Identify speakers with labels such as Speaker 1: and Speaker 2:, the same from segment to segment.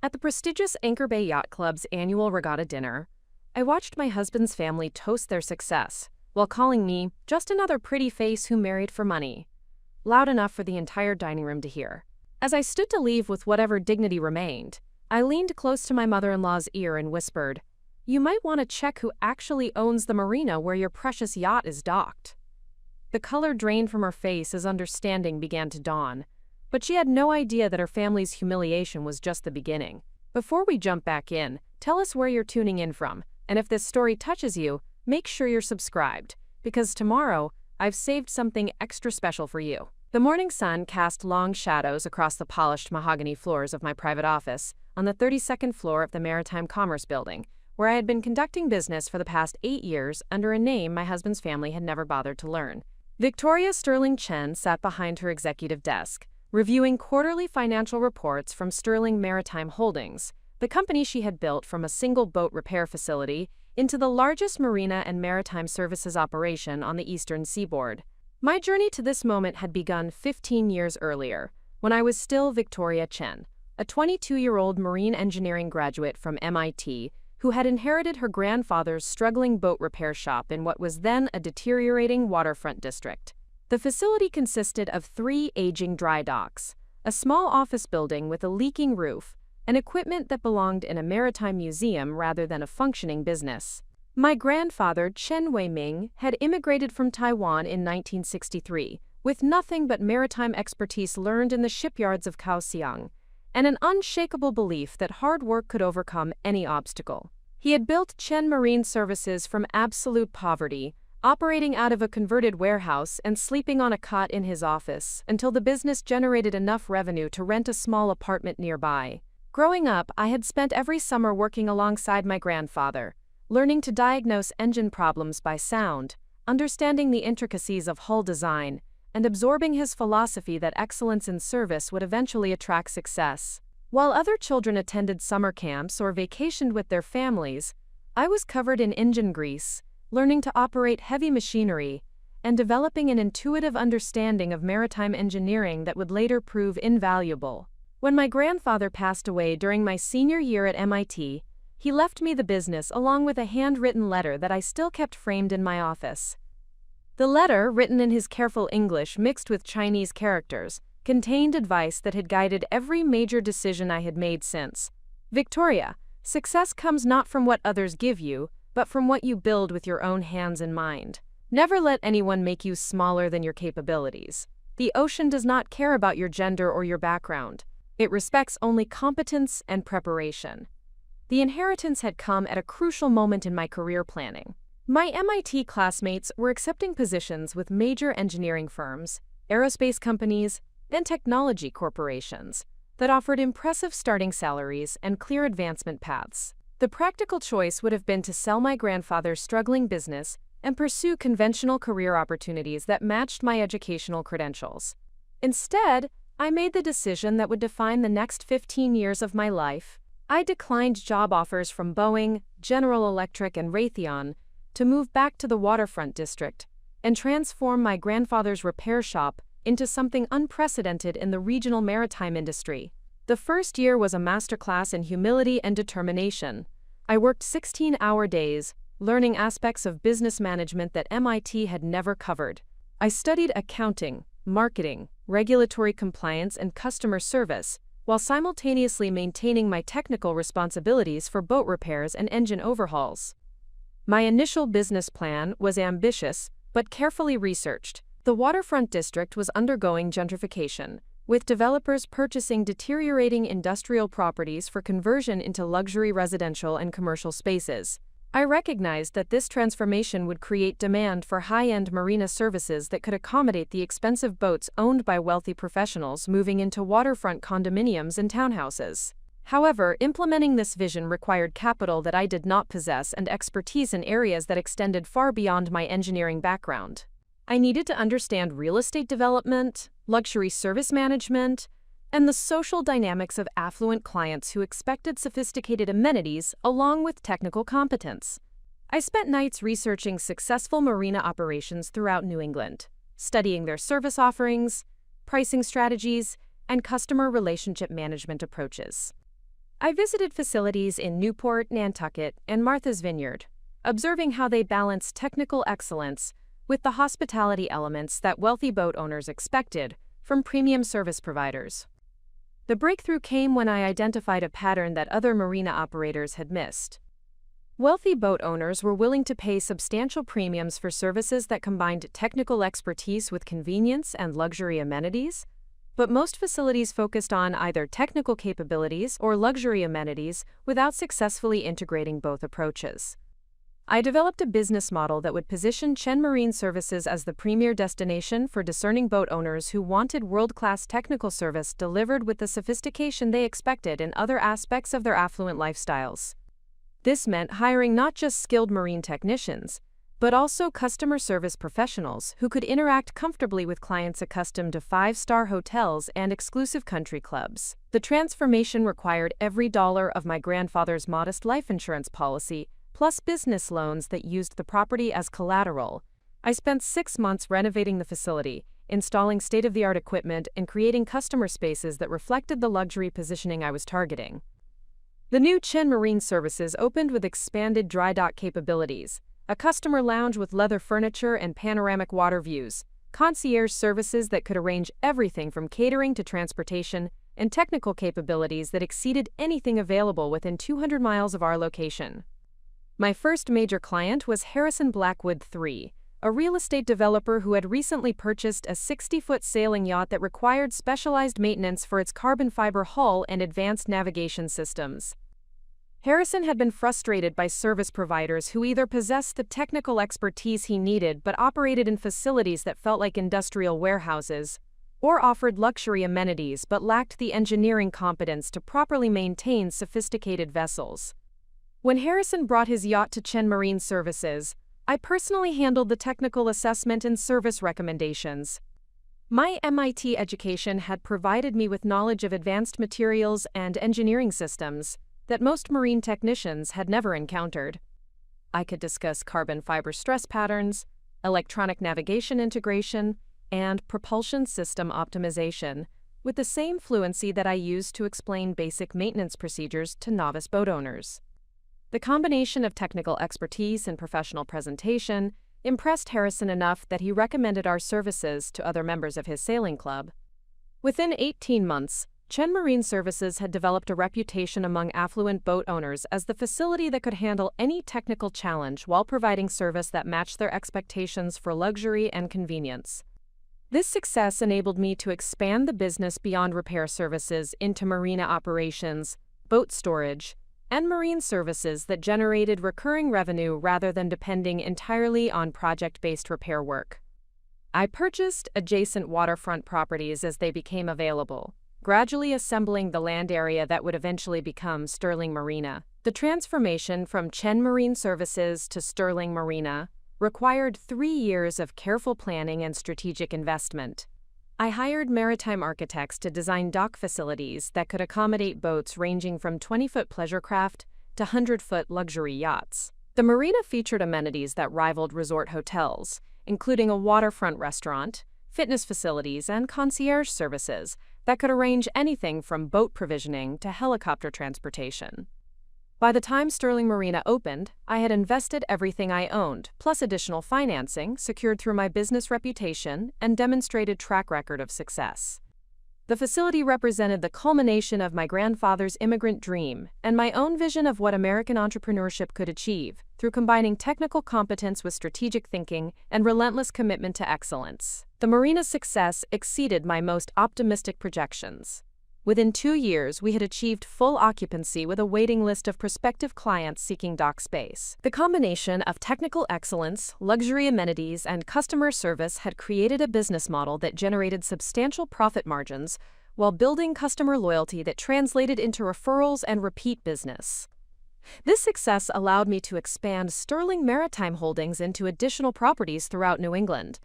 Speaker 1: At the prestigious Anchor Bay Yacht Club's annual regatta dinner, I watched my husband's family toast their success while calling me just another pretty face who married for money, loud enough for the entire dining room to hear. As I stood to leave with whatever dignity remained, I leaned close to my mother-in-law's ear and whispered, "You might want to check who actually owns the marina where your precious yacht is docked." The color drained from her face as understanding began to dawn, but she had no idea that her family's humiliation was just the beginning. Before we jump back in, tell us where you're tuning in from, and if this story touches you, make sure you're subscribed, because tomorrow, I've saved something extra special for you. The morning sun cast long shadows across the polished mahogany floors of my private office on the 32nd floor of the Maritime Commerce Building, where I had been conducting business for the past 8 years under a name my husband's family had never bothered to learn. Victoria Sterling Chen sat behind her executive desk, reviewing quarterly financial reports from Sterling Maritime Holdings, the company she had built from a single boat repair facility into the largest marina and maritime services operation on the eastern seaboard. My journey to this moment had begun 15 years earlier, when I was still Victoria Chen, a 22-year-old marine engineering graduate from MIT who had inherited her grandfather's struggling boat repair shop in what was then a deteriorating waterfront district. The facility consisted of 3 aging dry docks, a small office building with a leaking roof, and equipment that belonged in a maritime museum rather than a functioning business. My grandfather, Chen Wei-ming, had immigrated from Taiwan in 1963, with nothing but maritime expertise learned in the shipyards of Kaohsiung, and an unshakable belief that hard work could overcome any obstacle. He had built Chen Marine Services from absolute poverty, operating out of a converted warehouse and sleeping on a cot in his office until the business generated enough revenue to rent a small apartment nearby. Growing up, I had spent every summer working alongside my grandfather, learning to diagnose engine problems by sound, understanding the intricacies of hull design, and absorbing his philosophy that excellence in service would eventually attract success. While other children attended summer camps or vacationed with their families, I was covered in engine grease, learning to operate heavy machinery, and developing an intuitive understanding of maritime engineering that would later prove invaluable. When my grandfather passed away during my senior year at MIT, he left me the business along with a handwritten letter that I still kept framed in my office. The letter, written in his careful English mixed with Chinese characters, contained advice that had guided every major decision I had made since. "Victoria, success comes not from what others give you, but from what you build with your own hands and mind. Never let anyone make you smaller than your capabilities. The ocean does not care about your gender or your background. It respects only competence and preparation." The inheritance had come at a crucial moment in my career planning. My MIT classmates were accepting positions with major engineering firms, aerospace companies, and technology corporations that offered impressive starting salaries and clear advancement paths. The practical choice would have been to sell my grandfather's struggling business and pursue conventional career opportunities that matched my educational credentials. Instead, I made the decision that would define the next 15 years of my life. I declined job offers from Boeing, General Electric, and Raytheon to move back to the waterfront district and transform my grandfather's repair shop into something unprecedented in the regional maritime industry. The first year was a masterclass in humility and determination. I worked 16-hour days, learning aspects of business management that MIT had never covered. I studied accounting, marketing, regulatory compliance, and customer service, while simultaneously maintaining my technical responsibilities for boat repairs and engine overhauls. My initial business plan was ambitious, but carefully researched. The waterfront district was undergoing gentrification, with developers purchasing deteriorating industrial properties for conversion into luxury residential and commercial spaces. I recognized that this transformation would create demand for high-end marina services that could accommodate the expensive boats owned by wealthy professionals moving into waterfront condominiums and townhouses. However, implementing this vision required capital that I did not possess and expertise in areas that extended far beyond my engineering background. I needed to understand real estate development, luxury service management, and the social dynamics of affluent clients who expected sophisticated amenities along with technical competence. I spent nights researching successful marina operations throughout New England, studying their service offerings, pricing strategies, and customer relationship management approaches. I visited facilities in Newport, Nantucket, and Martha's Vineyard, observing how they balance technical excellence with the hospitality elements that wealthy boat owners expected from premium service providers. The breakthrough came when I identified a pattern that other marina operators had missed. Wealthy boat owners were willing to pay substantial premiums for services that combined technical expertise with convenience and luxury amenities, but most facilities focused on either technical capabilities or luxury amenities without successfully integrating both approaches. I developed a business model that would position Chen Marine Services as the premier destination for discerning boat owners who wanted world-class technical service delivered with the sophistication they expected in other aspects of their affluent lifestyles. This meant hiring not just skilled marine technicians, but also customer service professionals who could interact comfortably with clients accustomed to five-star hotels and exclusive country clubs. The transformation required every dollar of my grandfather's modest life insurance policy, plus business loans that used the property as collateral. I spent 6 months renovating the facility, installing state-of-the-art equipment, and creating customer spaces that reflected the luxury positioning I was targeting. The new Chen Marine Services opened with expanded dry dock capabilities, a customer lounge with leather furniture and panoramic water views, concierge services that could arrange everything from catering to transportation, and technical capabilities that exceeded anything available within 200 miles of our location. My first major client was Harrison Blackwood III, a real estate developer who had recently purchased a 60-foot sailing yacht that required specialized maintenance for its carbon fiber hull and advanced navigation systems. Harrison had been frustrated by service providers who either possessed the technical expertise he needed but operated in facilities that felt like industrial warehouses, or offered luxury amenities but lacked the engineering competence to properly maintain sophisticated vessels. When Harrison brought his yacht to Chen Marine Services, I personally handled the technical assessment and service recommendations. My MIT education had provided me with knowledge of advanced materials and engineering systems that most marine technicians had never encountered. I could discuss carbon fiber stress patterns, electronic navigation integration, and propulsion system optimization with the same fluency that I used to explain basic maintenance procedures to novice boat owners. The combination of technical expertise and professional presentation impressed Harrison enough that he recommended our services to other members of his sailing club. Within 18 months, Chen Marine Services had developed a reputation among affluent boat owners as the facility that could handle any technical challenge while providing service that matched their expectations for luxury and convenience. This success enabled me to expand the business beyond repair services into marina operations, boat storage, and marine services that generated recurring revenue rather than depending entirely on project-based repair work. I purchased adjacent waterfront properties as they became available, gradually assembling the land area that would eventually become Sterling Marina. The transformation from Chen Marine Services to Sterling Marina required 3 years of careful planning and strategic investment. I hired maritime architects to design dock facilities that could accommodate boats ranging from 20-foot pleasure craft to 100-foot luxury yachts. The marina featured amenities that rivaled resort hotels, including a waterfront restaurant, fitness facilities, and concierge services that could arrange anything from boat provisioning to helicopter transportation. By the time Sterling Marina opened, I had invested everything I owned, plus additional financing secured through my business reputation and demonstrated track record of success. The facility represented the culmination of my grandfather's immigrant dream and my own vision of what American entrepreneurship could achieve through combining technical competence with strategic thinking and relentless commitment to excellence. The marina's success exceeded my most optimistic projections. Within 2 years, we had achieved full occupancy with a waiting list of prospective clients seeking dock space. The combination of technical excellence, luxury amenities, and customer service had created a business model that generated substantial profit margins while building customer loyalty that translated into referrals and repeat business. This success allowed me to expand Sterling Maritime Holdings into additional properties throughout New England.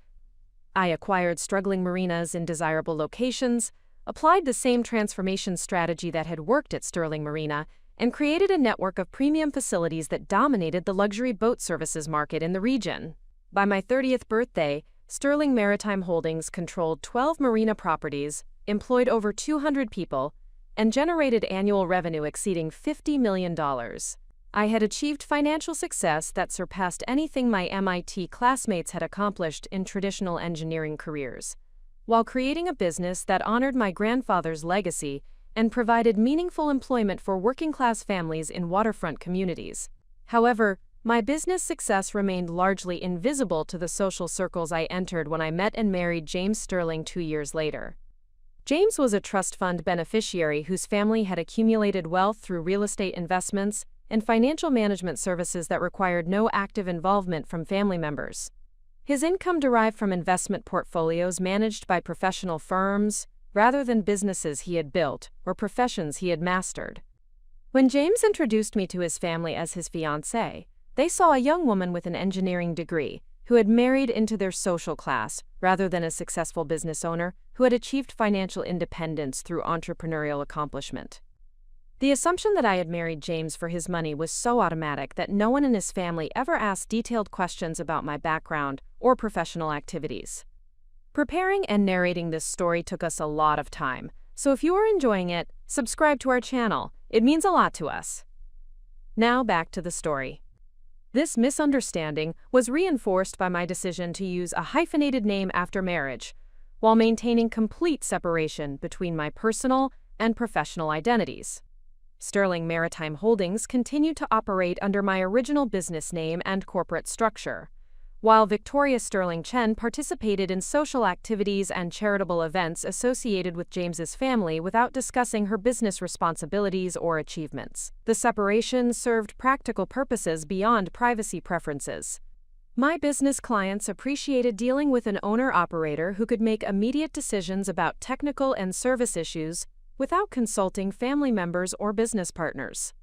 Speaker 1: I acquired struggling marinas in desirable locations, applied the same transformation strategy that had worked at Sterling Marina, and created a network of premium facilities that dominated the luxury boat services market in the region. By my 30th birthday, Sterling Maritime Holdings controlled 12 marina properties, employed over 200 people, and generated annual revenue exceeding $50 million. I had achieved financial success that surpassed anything my MIT classmates had accomplished in traditional engineering careers, while creating a business that honored my grandfather's legacy and provided meaningful employment for working-class families in waterfront communities. However, my business success remained largely invisible to the social circles I entered when I met and married James Sterling 2 years later. James was a trust fund beneficiary whose family had accumulated wealth through real estate investments and financial management services that required no active involvement from family members. His income derived from investment portfolios managed by professional firms, rather than businesses he had built or professions he had mastered. When James introduced me to his family as his fiancée, they saw a young woman with an engineering degree who had married into their social class, rather than a successful business owner who had achieved financial independence through entrepreneurial accomplishment. The assumption that I had married James for his money was so automatic that no one in his family ever asked detailed questions about my background or professional activities. Preparing and narrating this story took us a lot of time, so if you are enjoying it, subscribe to our channel. It means a lot to us. Now back to the story. This misunderstanding was reinforced by my decision to use a hyphenated name after marriage, while maintaining complete separation between my personal and professional identities. Sterling Maritime Holdings continued to operate under my original business name and corporate structure, while Victoria Sterling Chen participated in social activities and charitable events associated with James's family without discussing her business responsibilities or achievements. The separation served practical purposes beyond privacy preferences. My business clients appreciated dealing with an owner-operator who could make immediate decisions about technical and service issues without consulting family members or business partners.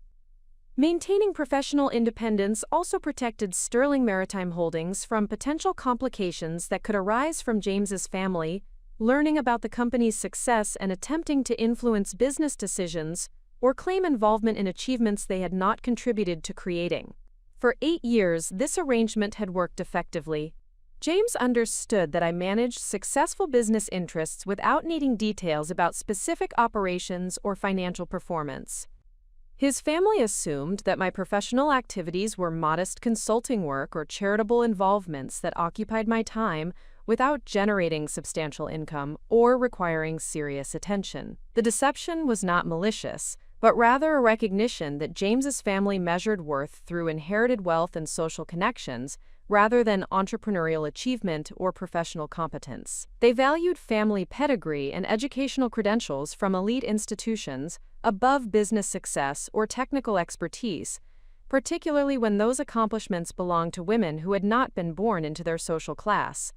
Speaker 1: Maintaining professional independence also protected Sterling Maritime Holdings from potential complications that could arise from James's family learning about the company's success and attempting to influence business decisions or claim involvement in achievements they had not contributed to creating. For 8 years, this arrangement had worked effectively. James understood that I managed successful business interests without needing details about specific operations or financial performance. His family assumed that my professional activities were modest consulting work or charitable involvements that occupied my time without generating substantial income or requiring serious attention. The deception was not malicious, but rather a recognition that James's family measured worth through inherited wealth and social connections, rather than entrepreneurial achievement or professional competence. They valued family pedigree and educational credentials from elite institutions above business success or technical expertise, particularly when those accomplishments belonged to women who had not been born into their social class.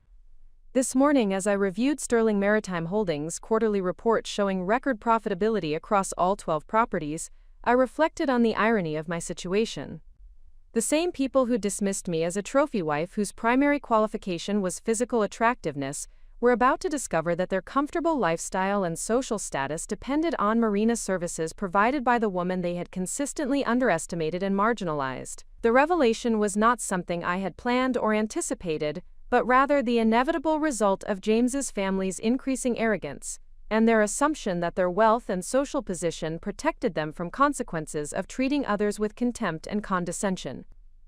Speaker 1: This morning, as I reviewed Sterling Maritime Holdings' quarterly report showing record profitability across all 12 properties, I reflected on the irony of my situation. The same people who dismissed me as a trophy wife whose primary qualification was physical attractiveness were about to discover that their comfortable lifestyle and social status depended on Marina services provided by the woman they had consistently underestimated and marginalized. The revelation was not something I had planned or anticipated, but rather the inevitable result of James's family's increasing arrogance and their assumption that their wealth and social position protected them from consequences of treating others with contempt and condescension.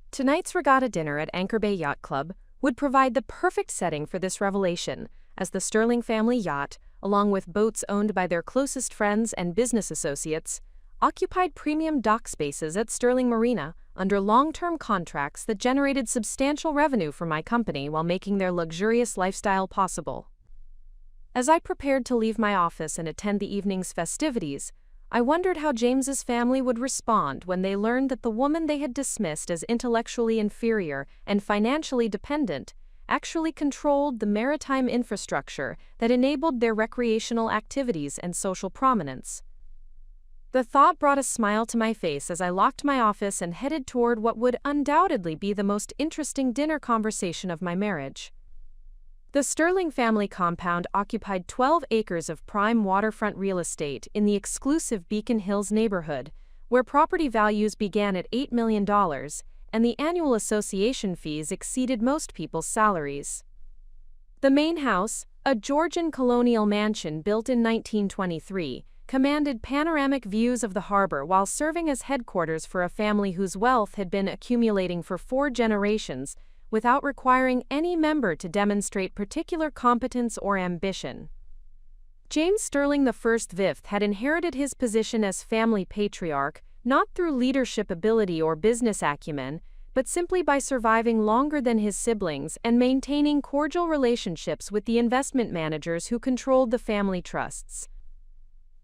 Speaker 1: Tonight's regatta dinner at Anchor Bay Yacht Club would provide the perfect setting for this revelation, as the Sterling family yacht, along with boats owned by their closest friends and business associates, occupied premium dock spaces at Sterling Marina under long-term contracts that generated substantial revenue for my company while making their luxurious lifestyle possible. As I prepared to leave my office and attend the evening's festivities, I wondered how James's family would respond when they learned that the woman they had dismissed as intellectually inferior and financially dependent actually controlled the maritime infrastructure that enabled their recreational activities and social prominence. The thought brought a smile to my face as I locked my office and headed toward what would undoubtedly be the most interesting dinner conversation of my marriage. The Sterling family compound occupied 12 acres of prime waterfront real estate in the exclusive Beacon Hills neighborhood, where property values began at $8 million and the annual association fees exceeded most people's salaries. The main house, a Georgian colonial mansion built in 1923, commanded panoramic views of the harbor while serving as headquarters for a family whose wealth had been accumulating for 4 generations without requiring any member to demonstrate particular competence or ambition. James Sterling I had inherited his position as family patriarch not through leadership ability or business acumen, but simply by surviving longer than his siblings and maintaining cordial relationships with the investment managers who controlled the family trusts.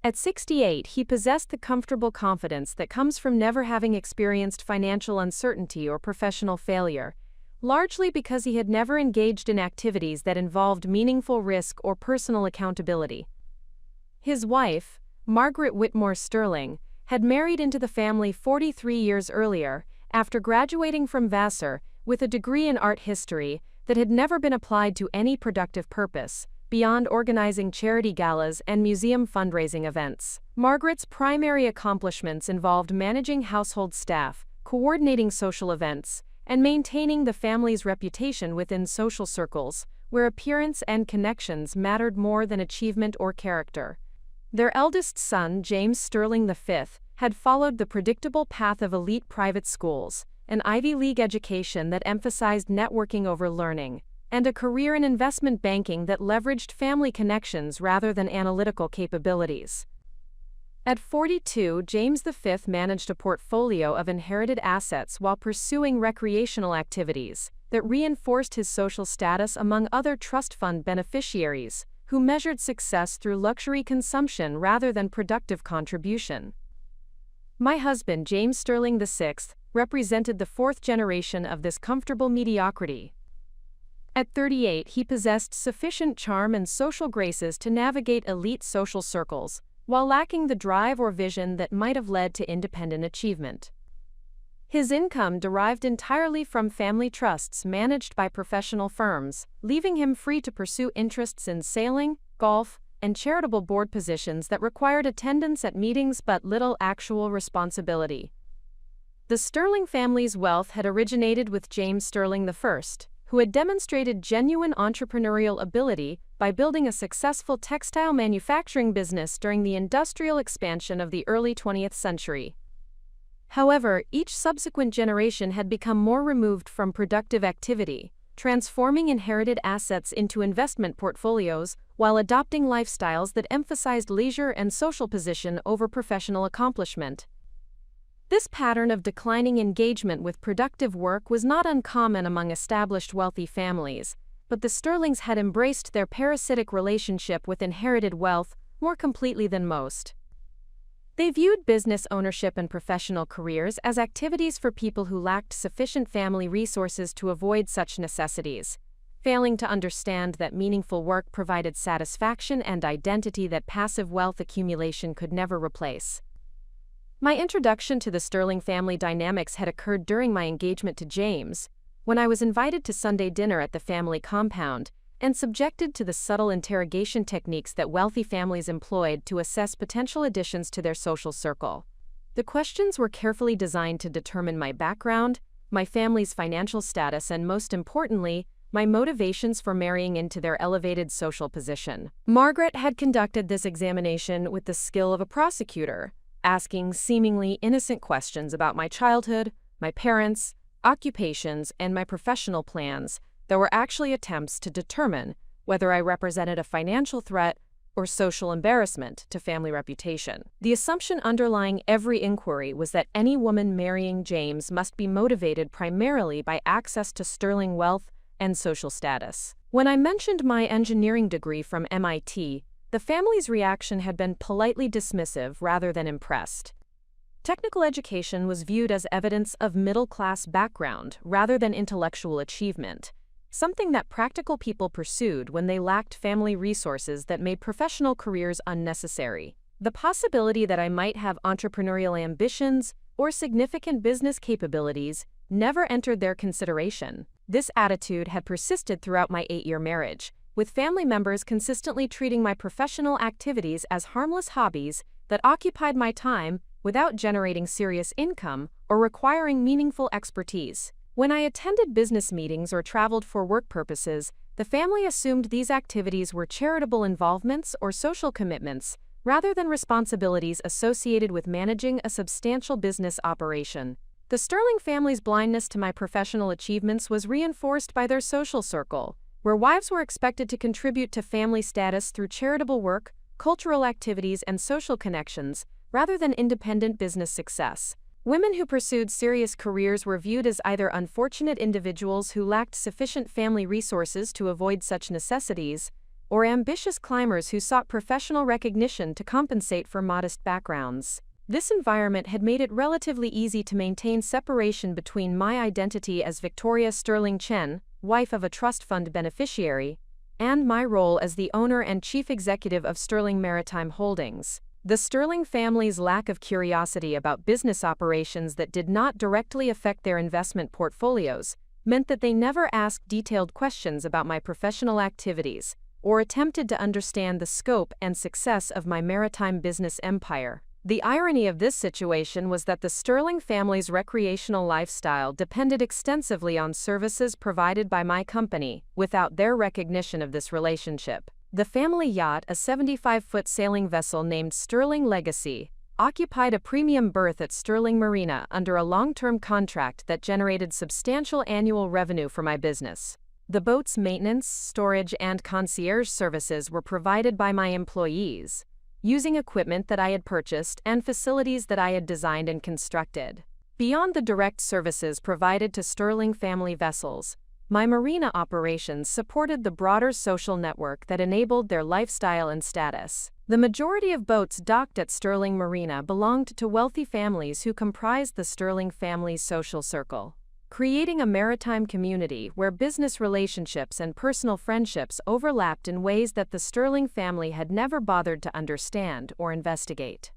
Speaker 1: At 68, he possessed the comfortable confidence that comes from never having experienced financial uncertainty or professional failure, largely because he had never engaged in activities that involved meaningful risk or personal accountability. His wife, Margaret Whitmore Sterling, had married into the family 43 years earlier, after graduating from Vassar with a degree in art history that had never been applied to any productive purpose, beyond organizing charity galas and museum fundraising events. Margaret's primary accomplishments involved managing household staff, coordinating social events, and maintaining the family's reputation within social circles, where appearance and connections mattered more than achievement or character. Their eldest son, James Sterling V, had followed the predictable path of elite private schools, an Ivy League education that emphasized networking over learning, and a career in investment banking that leveraged family connections rather than analytical capabilities. At 42, James V managed a portfolio of inherited assets while pursuing recreational activities that reinforced his social status among other trust fund beneficiaries, who measured success through luxury consumption rather than productive contribution. My husband, James Sterling VI, represented the 4th generation of this comfortable mediocrity. At 38, he possessed sufficient charm and social graces to navigate elite social circles, while lacking the drive or vision that might have led to independent achievement. His income derived entirely from family trusts managed by professional firms, leaving him free to pursue interests in sailing, golf, and charitable board positions that required attendance at meetings but little actual responsibility. The Sterling family's wealth had originated with James Sterling I, who had demonstrated genuine entrepreneurial ability by building a successful textile manufacturing business during the industrial expansion of the early 20th century. However, each subsequent generation had become more removed from productive activity, transforming inherited assets into investment portfolios while adopting lifestyles that emphasized leisure and social position over professional accomplishment. This pattern of declining engagement with productive work was not uncommon among established wealthy families, but the Sterlings had embraced their parasitic relationship with inherited wealth more completely than most. They viewed business ownership and professional careers as activities for people who lacked sufficient family resources to avoid such necessities, failing to understand that meaningful work provided satisfaction and identity that passive wealth accumulation could never replace. My introduction to the Sterling family dynamics had occurred during my engagement to James, when I was invited to Sunday dinner at the family compound and subjected to the subtle interrogation techniques that wealthy families employed to assess potential additions to their social circle. The questions were carefully designed to determine my background, my family's financial status, and most importantly, my motivations for marrying into their elevated social position. Margaret had conducted this examination with the skill of a prosecutor, asking seemingly innocent questions about my childhood, my parents, occupations, and my professional plans. There were actually attempts to determine whether I represented a financial threat or social embarrassment to family reputation. The assumption underlying every inquiry was that any woman marrying James must be motivated primarily by access to sterling wealth and social status. When I mentioned my engineering degree from MIT, the family's reaction had been politely dismissive rather than impressed. Technical education was viewed as evidence of middle-class background rather than intellectual achievement, something that practical people pursued when they lacked family resources that made professional careers unnecessary. The possibility that I might have entrepreneurial ambitions or significant business capabilities never entered their consideration. This attitude had persisted throughout my 8-year marriage, with family members consistently treating my professional activities as harmless hobbies that occupied my time without generating serious income or requiring meaningful expertise. When I attended business meetings or traveled for work purposes, the family assumed these activities were charitable involvements or social commitments, rather than responsibilities associated with managing a substantial business operation. The Sterling family's blindness to my professional achievements was reinforced by their social circle, where wives were expected to contribute to family status through charitable work, cultural activities, and social connections, rather than independent business success. Women who pursued serious careers were viewed as either unfortunate individuals who lacked sufficient family resources to avoid such necessities, or ambitious climbers who sought professional recognition to compensate for modest backgrounds. This environment had made it relatively easy to maintain separation between my identity as Victoria Sterling Chen, wife of a trust fund beneficiary, and my role as the owner and chief executive of Sterling Maritime Holdings. The Sterling family's lack of curiosity about business operations that did not directly affect their investment portfolios meant that they never asked detailed questions about my professional activities or attempted to understand the scope and success of my maritime business empire. The irony of this situation was that the Sterling family's recreational lifestyle depended extensively on services provided by my company, without their recognition of this relationship. The family yacht, a 75-foot sailing vessel named Sterling Legacy, occupied a premium berth at Sterling Marina under a long-term contract that generated substantial annual revenue for my business. The boat's maintenance, storage, and concierge services were provided by my employees, using equipment that I had purchased and facilities that I had designed and constructed. Beyond the direct services provided to Sterling family vessels, my marina operations supported the broader social network that enabled their lifestyle and status. The majority of boats docked at Sterling Marina belonged to wealthy families who comprised the Sterling family's social circle, creating a maritime community where business relationships and personal friendships overlapped in ways that the Sterling family had never bothered to understand or investigate.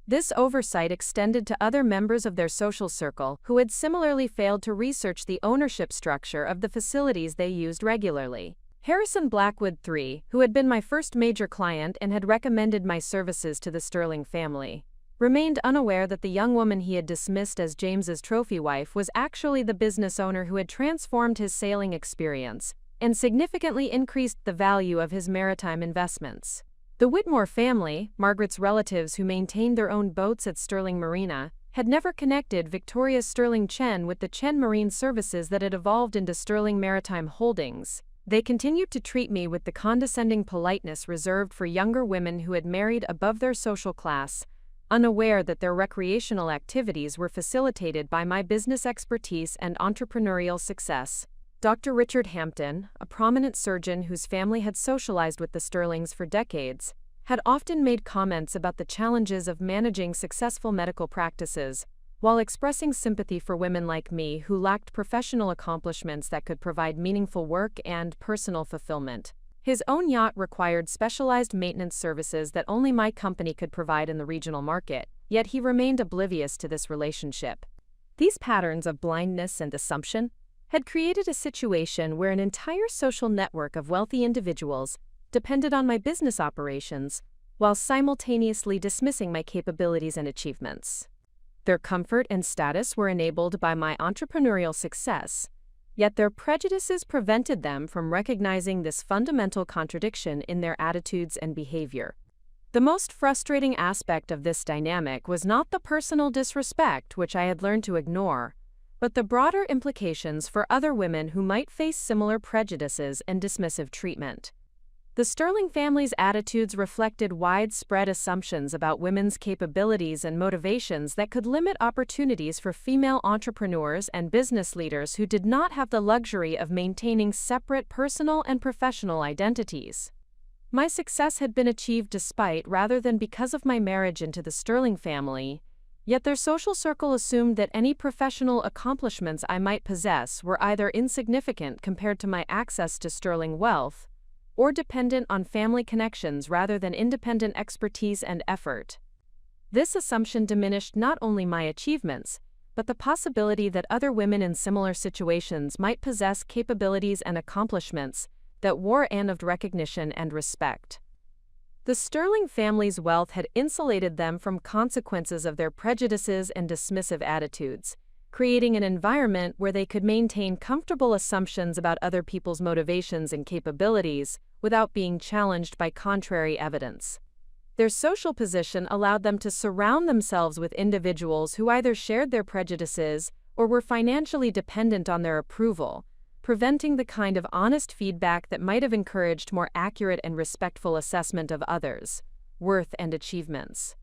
Speaker 1: This oversight extended to other members of their social circle who had similarly failed to research the ownership structure of the facilities they used regularly. Harrison Blackwood III, who had been my first major client and had recommended my services to the Sterling family, remained unaware that the young woman he had dismissed as James's trophy wife was actually the business owner who had transformed his sailing experience and significantly increased the value of his maritime investments. The Whitmore family, Margaret's relatives who maintained their own boats at Sterling Marina, had never connected Victoria Sterling Chen with the Chen Marine Services that had evolved into Sterling Maritime Holdings. They continued to treat me with the condescending politeness reserved for younger women who had married above their social class, unaware that their recreational activities were facilitated by my business expertise and entrepreneurial success. Dr. Richard Hampton, a prominent surgeon whose family had socialized with the Sterlings for decades, had often made comments about the challenges of managing successful medical practices, while expressing sympathy for women like me who lacked professional accomplishments that could provide meaningful work and personal fulfillment. His own yacht required specialized maintenance services that only my company could provide in the regional market, yet he remained oblivious to this relationship. These patterns of blindness and assumption had created a situation where an entire social network of wealthy individuals depended on my business operations, while simultaneously dismissing my capabilities and achievements. Their comfort and status were enabled by my entrepreneurial success, yet their prejudices prevented them from recognizing this fundamental contradiction in their attitudes and behavior. The most frustrating aspect of this dynamic was not the personal disrespect, which I had learned to ignore, but the broader implications for other women who might face similar prejudices and dismissive treatment. The Sterling family's attitudes reflected widespread assumptions about women's capabilities and motivations that could limit opportunities for female entrepreneurs and business leaders who did not have the luxury of maintaining separate personal and professional identities. My success had been achieved despite rather than because of my marriage into the Sterling family, yet their social circle assumed that any professional accomplishments I might possess were either insignificant compared to my access to Sterling wealth, or dependent on family connections rather than independent expertise and effort. This assumption diminished not only my achievements, but the possibility that other women in similar situations might possess capabilities and accomplishments that warranted recognition and respect. The Sterling family's wealth had insulated them from consequences of their prejudices and dismissive attitudes, creating an environment where they could maintain comfortable assumptions about other people's motivations and capabilities without being challenged by contrary evidence. Their social position allowed them to surround themselves with individuals who either shared their prejudices or were financially dependent on their approval, preventing the kind of honest feedback that might have encouraged more accurate and respectful assessment of others' worth and achievements.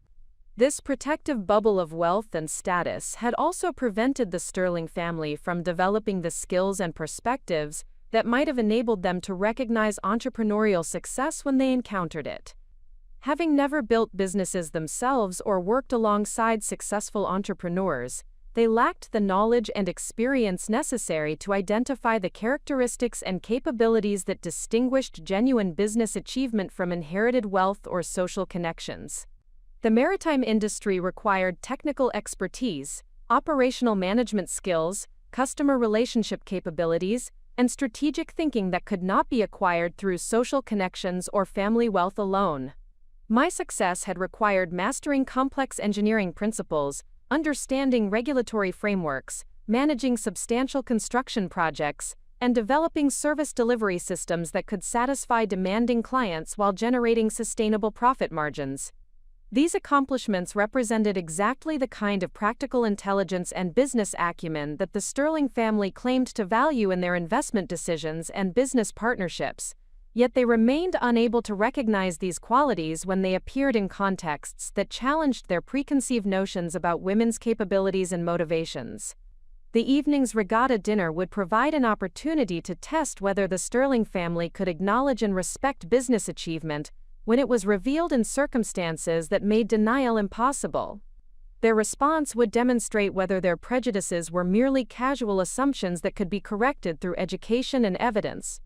Speaker 1: This protective bubble of wealth and status had also prevented the Sterling family from developing the skills and perspectives that might have enabled them to recognize entrepreneurial success when they encountered it. Having never built businesses themselves or worked alongside successful entrepreneurs, they lacked the knowledge and experience necessary to identify the characteristics and capabilities that distinguished genuine business achievement from inherited wealth or social connections. The maritime industry required technical expertise, operational management skills, customer relationship capabilities, and strategic thinking that could not be acquired through social connections or family wealth alone. My success had required mastering complex engineering principles, understanding regulatory frameworks, managing substantial construction projects, and developing service delivery systems that could satisfy demanding clients while generating sustainable profit margins. These accomplishments represented exactly the kind of practical intelligence and business acumen that the Sterling family claimed to value in their investment decisions and business partnerships, yet they remained unable to recognize these qualities when they appeared in contexts that challenged their preconceived notions about women's capabilities and motivations. The evening's regatta dinner would provide an opportunity to test whether the Sterling family could acknowledge and respect business achievement when it was revealed in circumstances that made denial impossible. Their response would demonstrate whether their prejudices were merely casual assumptions that could be corrected through education and evidence,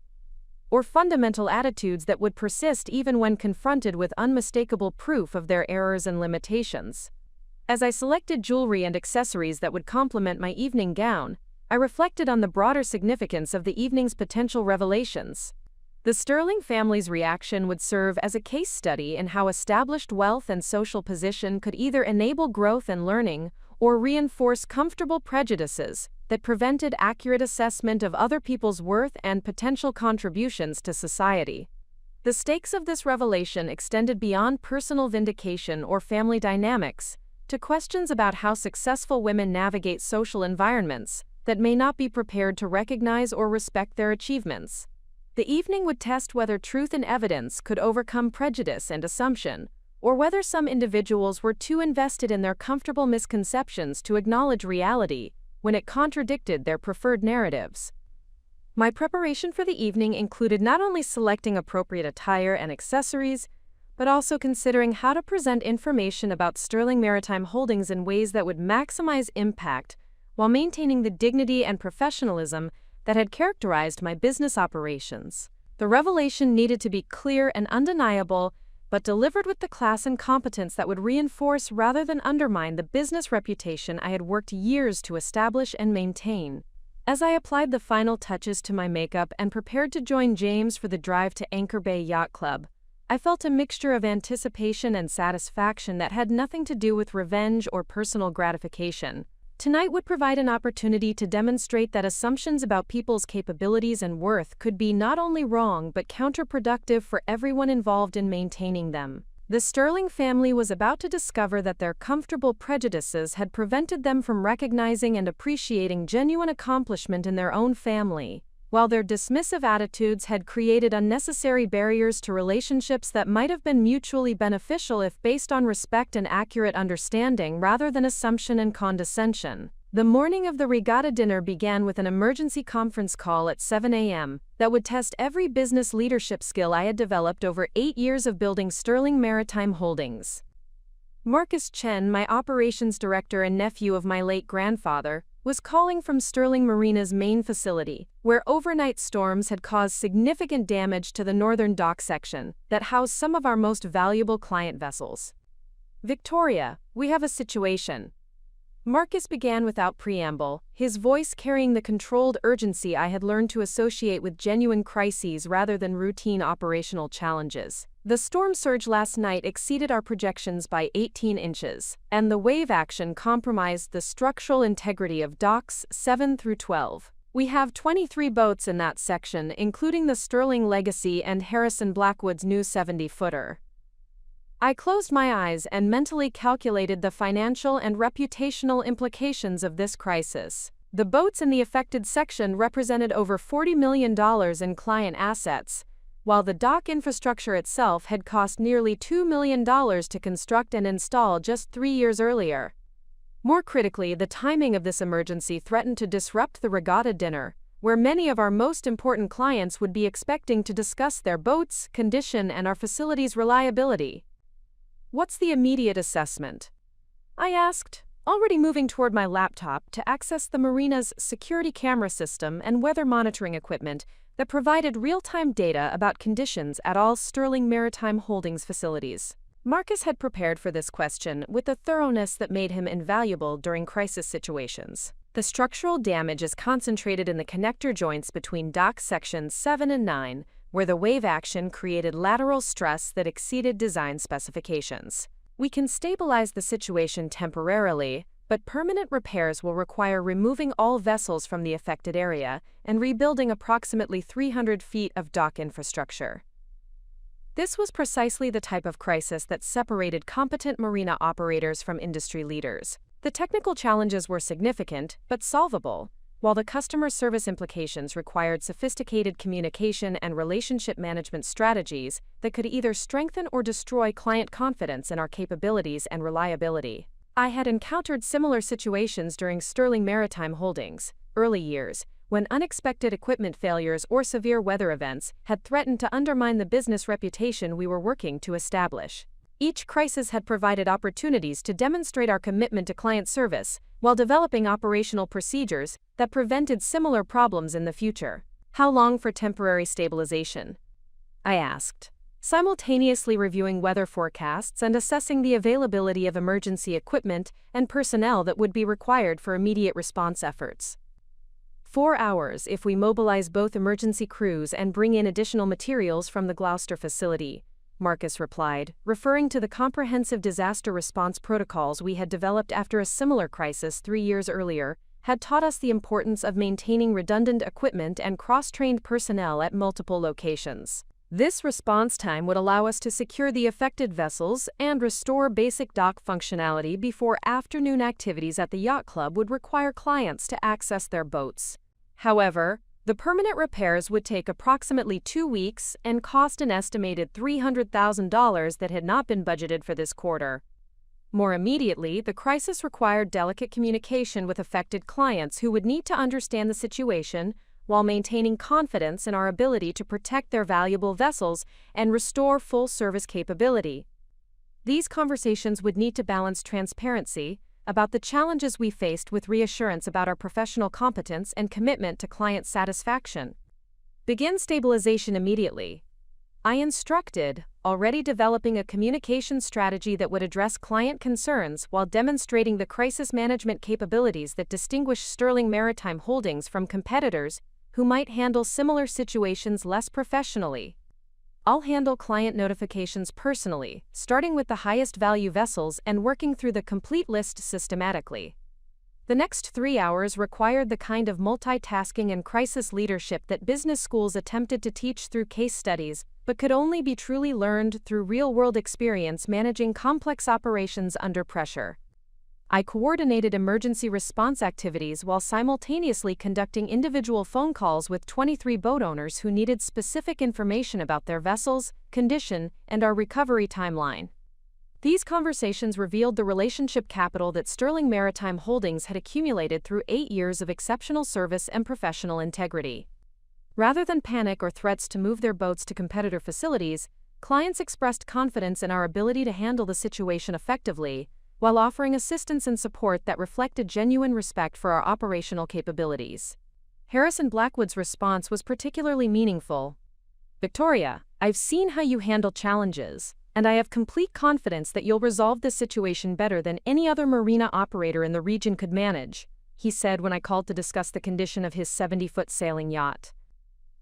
Speaker 1: or fundamental attitudes that would persist even when confronted with unmistakable proof of their errors and limitations. As I selected jewelry and accessories that would complement my evening gown, I reflected on the broader significance of the evening's potential revelations. The Sterling family's reaction would serve as a case study in how established wealth and social position could either enable growth and learning or reinforce comfortable prejudices that prevented accurate assessment of other people's worth and potential contributions to society. The stakes of this revelation extended beyond personal vindication or family dynamics to questions about how successful women navigate social environments that may not be prepared to recognize or respect their achievements. The evening would test whether truth and evidence could overcome prejudice and assumption, or whether some individuals were too invested in their comfortable misconceptions to acknowledge reality when it contradicted their preferred narratives. My preparation for the evening included not only selecting appropriate attire and accessories, but also considering how to present information about Sterling Maritime Holdings in ways that would maximize impact while maintaining the dignity and professionalism that had characterized my business operations. The revelation needed to be clear and undeniable, but delivered with the class and competence that would reinforce rather than undermine the business reputation I had worked years to establish and maintain. As I applied the final touches to my makeup and prepared to join James for the drive to Anchor Bay Yacht Club, I felt a mixture of anticipation and satisfaction that had nothing to do with revenge or personal gratification. Tonight would provide an opportunity to demonstrate that assumptions about people's capabilities and worth could be not only wrong but counterproductive for everyone involved in maintaining them. The Sterling family was about to discover that their comfortable prejudices had prevented them from recognizing and appreciating genuine accomplishment in their own family, while their dismissive attitudes had created unnecessary barriers to relationships that might have been mutually beneficial if based on respect and accurate understanding rather than assumption and condescension. The morning of the regatta dinner began with an emergency conference call at 7 a.m. that would test every business leadership skill I had developed over 8 years of building Sterling Maritime Holdings. Marcus Chen, my operations director and nephew of my late grandfather, was calling from Sterling Marina's main facility, where overnight storms had caused significant damage to the northern dock section that housed some of our most valuable client vessels. "Victoria, we have a situation." Marcus began without preamble, his voice carrying the controlled urgency I had learned to associate with genuine crises rather than routine operational challenges. The storm surge last night exceeded our projections by 18 inches, and the wave action compromised the structural integrity of docks 7 through 12. We have 23 boats in that section, including the Sterling Legacy and Harrison Blackwood's new 70-footer. I closed my eyes and mentally calculated the financial and reputational implications of this crisis. The boats in the affected section represented over $40 million in client assets, while the dock infrastructure itself had cost nearly $2 million to construct and install just 3 years earlier. More critically, the timing of this emergency threatened to disrupt the regatta dinner, where many of our most important clients would be expecting to discuss their boats' condition and our facility's reliability. "What's the immediate assessment?" I asked, already moving toward my laptop to access the Marina's security camera system and weather monitoring equipment that provided real-time data about conditions at all Sterling Maritime Holdings facilities. Marcus had prepared for this question with a thoroughness that made him invaluable during crisis situations. The structural damage is concentrated in the connector joints between dock sections 7 and 9, where the wave action created lateral stress that exceeded design specifications. We can stabilize the situation temporarily, but permanent repairs will require removing all vessels from the affected area and rebuilding approximately 300 feet of dock infrastructure. This was precisely the type of crisis that separated competent marina operators from industry leaders. The technical challenges were significant, but solvable, while the customer service implications required sophisticated communication and relationship management strategies that could either strengthen or destroy client confidence in our capabilities and reliability. I had encountered similar situations during Sterling Maritime Holdings' early years, when unexpected equipment failures or severe weather events had threatened to undermine the business reputation we were working to establish. Each crisis had provided opportunities to demonstrate our commitment to client service, while developing operational procedures that prevented similar problems in the future. "How long for temporary stabilization?" I asked, simultaneously reviewing weather forecasts and assessing the availability of emergency equipment and personnel that would be required for immediate response efforts. 4 hours if we mobilize both emergency crews and bring in additional materials from the Gloucester facility, Marcus replied, referring to the comprehensive disaster response protocols we had developed after a similar crisis 3 years earlier, had taught us the importance of maintaining redundant equipment and cross-trained personnel at multiple locations. This response time would allow us to secure the affected vessels and restore basic dock functionality before afternoon activities at the yacht club would require clients to access their boats. However, the permanent repairs would take approximately 2 weeks and cost an estimated $300,000 that had not been budgeted for this quarter. More immediately, the crisis required delicate communication with affected clients who would need to understand the situation while maintaining confidence in our ability to protect their valuable vessels and restore full service capability. These conversations would need to balance transparency about the challenges we faced with reassurance about our professional competence and commitment to client satisfaction. "Begin stabilization immediately," I instructed, already developing a communication strategy that would address client concerns while demonstrating the crisis management capabilities that distinguish Sterling Maritime Holdings from competitors who might handle similar situations less professionally. "I'll handle client notifications personally, starting with the highest value vessels and working through the complete list systematically." The next 3 hours required the kind of multitasking and crisis leadership that business schools attempted to teach through case studies, but could only be truly learned through real-world experience managing complex operations under pressure. I coordinated emergency response activities while simultaneously conducting individual phone calls with 23 boat owners who needed specific information about their vessels, condition, and our recovery timeline. These conversations revealed the relationship capital that Sterling Maritime Holdings had accumulated through 8 years of exceptional service and professional integrity. Rather than panic or threats to move their boats to competitor facilities, clients expressed confidence in our ability to handle the situation effectively, while offering assistance and support that reflected genuine respect for our operational capabilities. Harrison Blackwood's response was particularly meaningful. "Victoria, I've seen how you handle challenges, and I have complete confidence that you'll resolve this situation better than any other marina operator in the region could manage," he said when I called to discuss the condition of his 70-foot sailing yacht.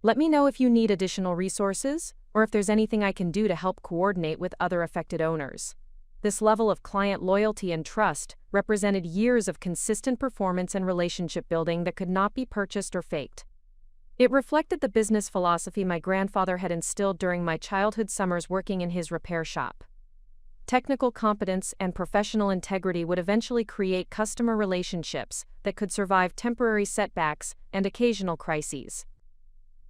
Speaker 1: "Let me know if you need additional resources, or if there's anything I can do to help coordinate with other affected owners." This level of client loyalty and trust represented years of consistent performance and relationship building that could not be purchased or faked. It reflected the business philosophy my grandfather had instilled during my childhood summers working in his repair shop. Technical competence and professional integrity would eventually create customer relationships that could survive temporary setbacks and occasional crises.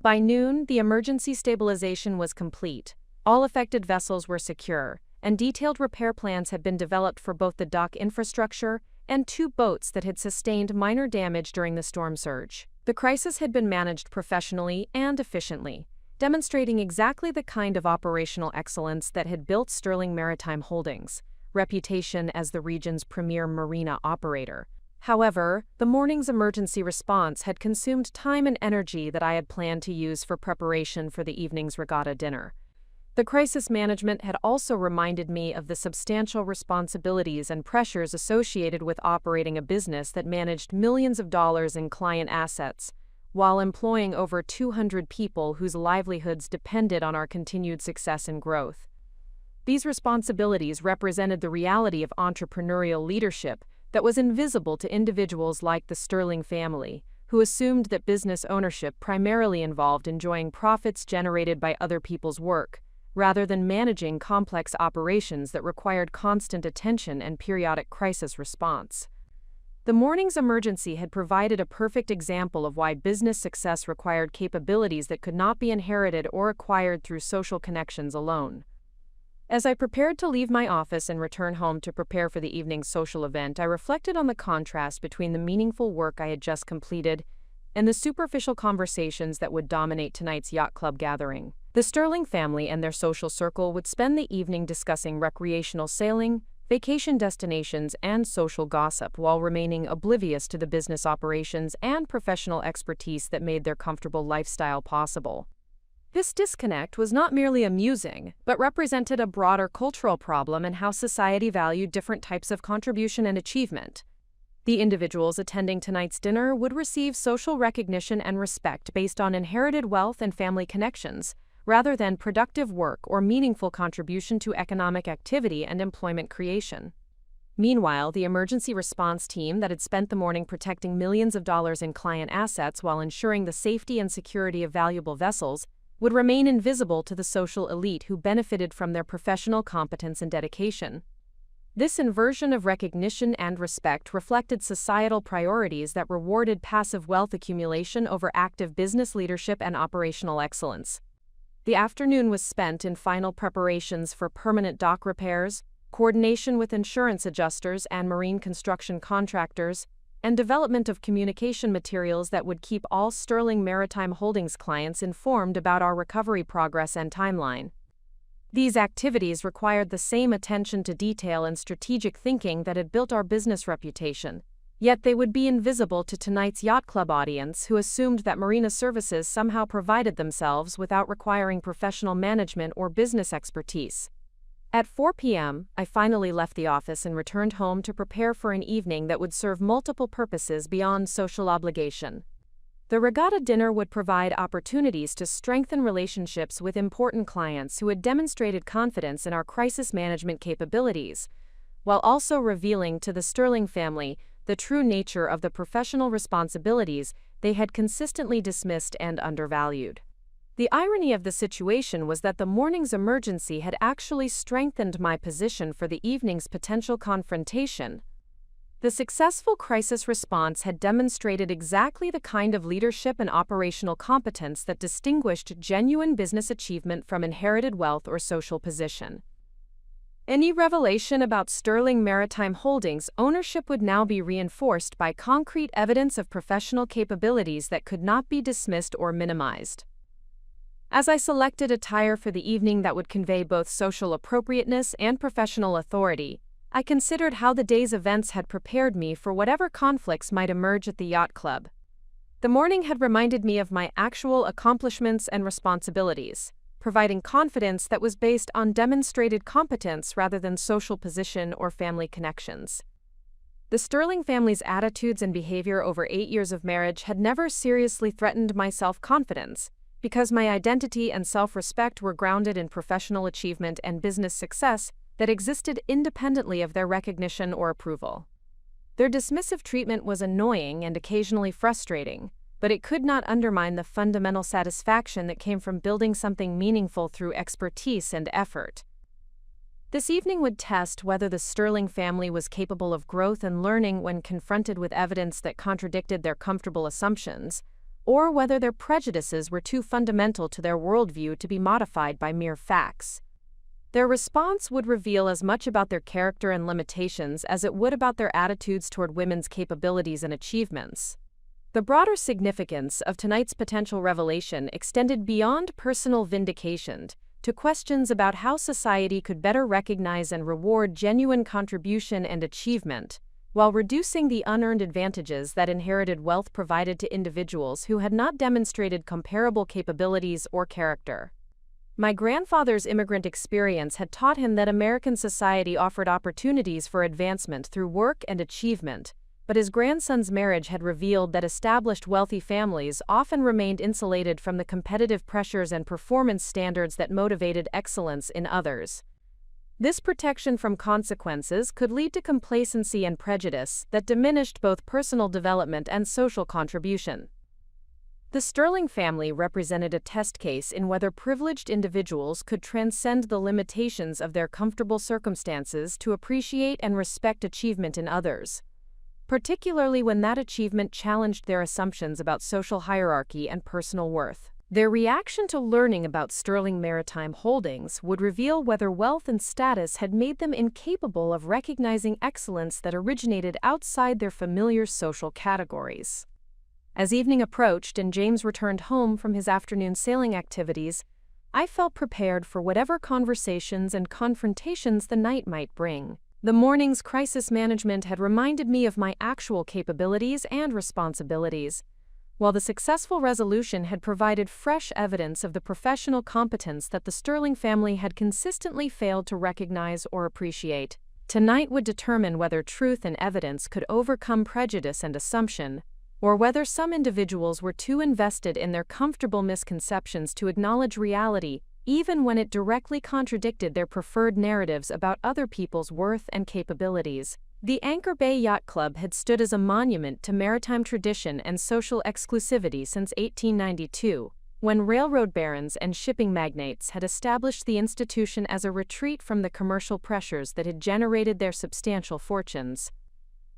Speaker 1: By noon, the emergency stabilization was complete. All affected vessels were secure, and detailed repair plans had been developed for both the dock infrastructure and 2 boats that had sustained minor damage during the storm surge. The crisis had been managed professionally and efficiently, demonstrating exactly the kind of operational excellence that had built Sterling Maritime Holdings' reputation as the region's premier marina operator. However, the morning's emergency response had consumed time and energy that I had planned to use for preparation for the evening's regatta dinner. The crisis management had also reminded me of the substantial responsibilities and pressures associated with operating a business that managed millions of dollars in client assets, while employing over 200 people whose livelihoods depended on our continued success and growth. These responsibilities represented the reality of entrepreneurial leadership that was invisible to individuals like the Sterling family, who assumed that business ownership primarily involved enjoying profits generated by other people's work, rather than managing complex operations that required constant attention and periodic crisis response. The morning's emergency had provided a perfect example of why business success required capabilities that could not be inherited or acquired through social connections alone. As I prepared to leave my office and return home to prepare for the evening's social event, I reflected on the contrast between the meaningful work I had just completed and the superficial conversations that would dominate tonight's yacht club gathering. The Sterling family and their social circle would spend the evening discussing recreational sailing, vacation destinations, and social gossip while remaining oblivious to the business operations and professional expertise that made their comfortable lifestyle possible. This disconnect was not merely amusing, but represented a broader cultural problem in how society valued different types of contribution and achievement. The individuals attending tonight's dinner would receive social recognition and respect based on inherited wealth and family connections, rather than productive work or meaningful contribution to economic activity and employment creation. Meanwhile, the emergency response team that had spent the morning protecting millions of dollars in client assets while ensuring the safety and security of valuable vessels would remain invisible to the social elite who benefited from their professional competence and dedication. This inversion of recognition and respect reflected societal priorities that rewarded passive wealth accumulation over active business leadership and operational excellence. The afternoon was spent in final preparations for permanent dock repairs, coordination with insurance adjusters and marine construction contractors, and development of communication materials that would keep all Sterling Maritime Holdings clients informed about our recovery progress and timeline. These activities required the same attention to detail and strategic thinking that had built our business reputation, yet they would be invisible to tonight's yacht club audience who assumed that Marina services somehow provided themselves without requiring professional management or business expertise. At 4 p.m., I finally left the office and returned home to prepare for an evening that would serve multiple purposes beyond social obligation. The regatta dinner would provide opportunities to strengthen relationships with important clients who had demonstrated confidence in our crisis management capabilities, while also revealing to the Sterling family the true nature of the professional responsibilities they had consistently dismissed and undervalued. The irony of the situation was that the morning's emergency had actually strengthened my position for the evening's potential confrontation. The successful crisis response had demonstrated exactly the kind of leadership and operational competence that distinguished genuine business achievement from inherited wealth or social position. Any revelation about Sterling Maritime Holdings' ownership would now be reinforced by concrete evidence of professional capabilities that could not be dismissed or minimized. As I selected attire for the evening that would convey both social appropriateness and professional authority, I considered how the day's events had prepared me for whatever conflicts might emerge at the yacht club. The morning had reminded me of my actual accomplishments and responsibilities, providing confidence that was based on demonstrated competence rather than social position or family connections. The Sterling family's attitudes and behavior over 8 years of marriage had never seriously threatened my self-confidence, because my identity and self-respect were grounded in professional achievement and business success that existed independently of their recognition or approval. Their dismissive treatment was annoying and occasionally frustrating, but it could not undermine the fundamental satisfaction that came from building something meaningful through expertise and effort. This evening would test whether the Sterling family was capable of growth and learning when confronted with evidence that contradicted their comfortable assumptions, or whether their prejudices were too fundamental to their worldview to be modified by mere facts. Their response would reveal as much about their character and limitations as it would about their attitudes toward women's capabilities and achievements. The broader significance of tonight's potential revelation extended beyond personal vindication to questions about how society could better recognize and reward genuine contribution and achievement, while reducing the unearned advantages that inherited wealth provided to individuals who had not demonstrated comparable capabilities or character. My grandfather's immigrant experience had taught him that American society offered opportunities for advancement through work and achievement, but his grandson's marriage had revealed that established wealthy families often remained insulated from the competitive pressures and performance standards that motivated excellence in others. This protection from consequences could lead to complacency and prejudice that diminished both personal development and social contribution. The Sterling family represented a test case in whether privileged individuals could transcend the limitations of their comfortable circumstances to appreciate and respect achievement in others, particularly when that achievement challenged their assumptions about social hierarchy and personal worth. Their reaction to learning about Sterling maritime holdings would reveal whether wealth and status had made them incapable of recognizing excellence that originated outside their familiar social categories. As evening approached and James returned home from his afternoon sailing activities, I felt prepared for whatever conversations and confrontations the night might bring. The morning's crisis management had reminded me of my actual capabilities and responsibilities, while the successful resolution had provided fresh evidence of the professional competence that the Sterling family had consistently failed to recognize or appreciate. Tonight would determine whether truth and evidence could overcome prejudice and assumption, or whether some individuals were too invested in their comfortable misconceptions to acknowledge reality, even when it directly contradicted their preferred narratives about other people's worth and capabilities. The Anchor Bay Yacht Club had stood as a monument to maritime tradition and social exclusivity since 1892, when railroad barons and shipping magnates had established the institution as a retreat from the commercial pressures that had generated their substantial fortunes.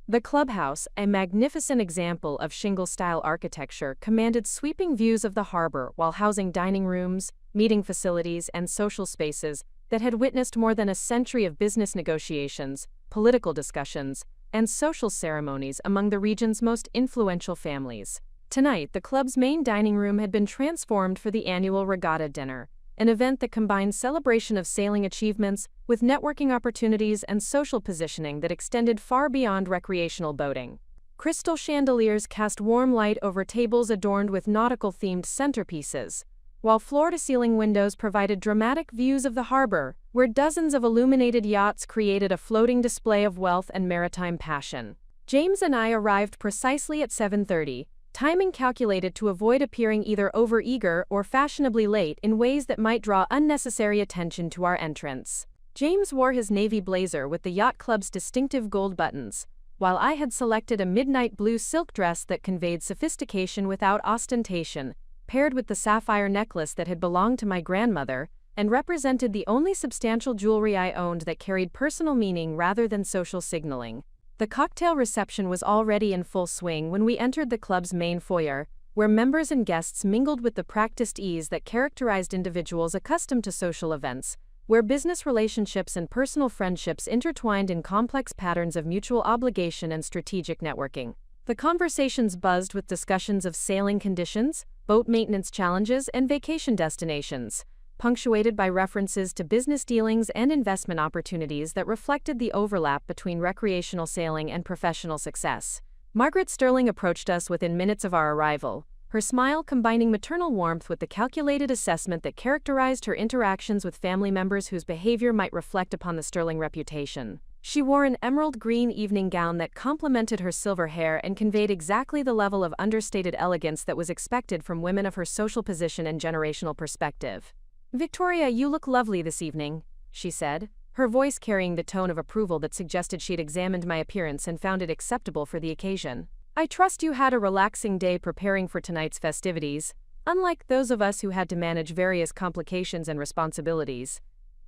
Speaker 1: The clubhouse, a magnificent example of shingle-style architecture, commanded sweeping views of the harbor while housing dining rooms, meeting facilities, and social spaces that had witnessed more than a century of business negotiations, political discussions, and social ceremonies among the region's most influential families. Tonight, the club's main dining room had been transformed for the annual regatta dinner, an event that combined celebration of sailing achievements with networking opportunities and social positioning that extended far beyond recreational boating. Crystal chandeliers cast warm light over tables adorned with nautical-themed centerpieces, while floor-to-ceiling windows provided dramatic views of the harbor, where dozens of illuminated yachts created a floating display of wealth and maritime passion. James and I arrived precisely at 7:30, timing calculated to avoid appearing either overeager or fashionably late in ways that might draw unnecessary attention to our entrance. James wore his navy blazer with the yacht club's distinctive gold buttons, while I had selected a midnight blue silk dress that conveyed sophistication without ostentation, paired with the sapphire necklace that had belonged to my grandmother and represented the only substantial jewelry I owned that carried personal meaning rather than social signaling. The cocktail reception was already in full swing when we entered the club's main foyer, where members and guests mingled with the practiced ease that characterized individuals accustomed to social events, where business relationships and personal friendships intertwined in complex patterns of mutual obligation and strategic networking. The conversations buzzed with discussions of sailing conditions, boat maintenance challenges, and vacation destinations, punctuated by references to business dealings and investment opportunities that reflected the overlap between recreational sailing and professional success. Margaret Sterling approached us within minutes of our arrival, her smile combining maternal warmth with the calculated assessment that characterized her interactions with family members whose behavior might reflect upon the Sterling reputation. She wore an emerald green evening gown that complemented her silver hair and conveyed exactly the level of understated elegance that was expected from women of her social position and generational perspective. "Victoria, you look lovely this evening," she said, her voice carrying the tone of approval that suggested she'd examined my appearance and found it acceptable for the occasion. "I trust you had a relaxing day preparing for tonight's festivities, unlike those of us who had to manage various complications and responsibilities."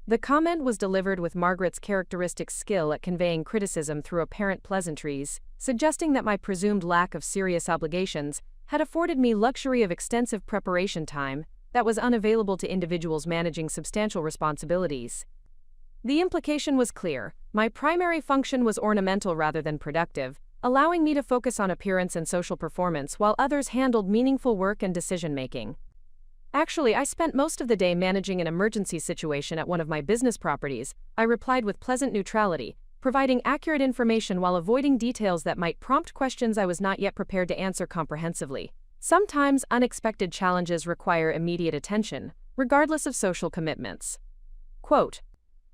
Speaker 1: The comment was delivered with Margaret's characteristic skill at conveying criticism through apparent pleasantries, suggesting that my presumed lack of serious obligations had afforded me luxury of extensive preparation time that was unavailable to individuals managing substantial responsibilities. The implication was clear. My primary function was ornamental rather than productive, allowing me to focus on appearance and social performance while others handled meaningful work and decision-making. Actually, I spent most of the day managing an emergency situation at one of my business properties. I replied with pleasant neutrality, providing accurate information while avoiding details that might prompt questions I was not yet prepared to answer comprehensively. Sometimes unexpected challenges require immediate attention, regardless of social commitments. Quote,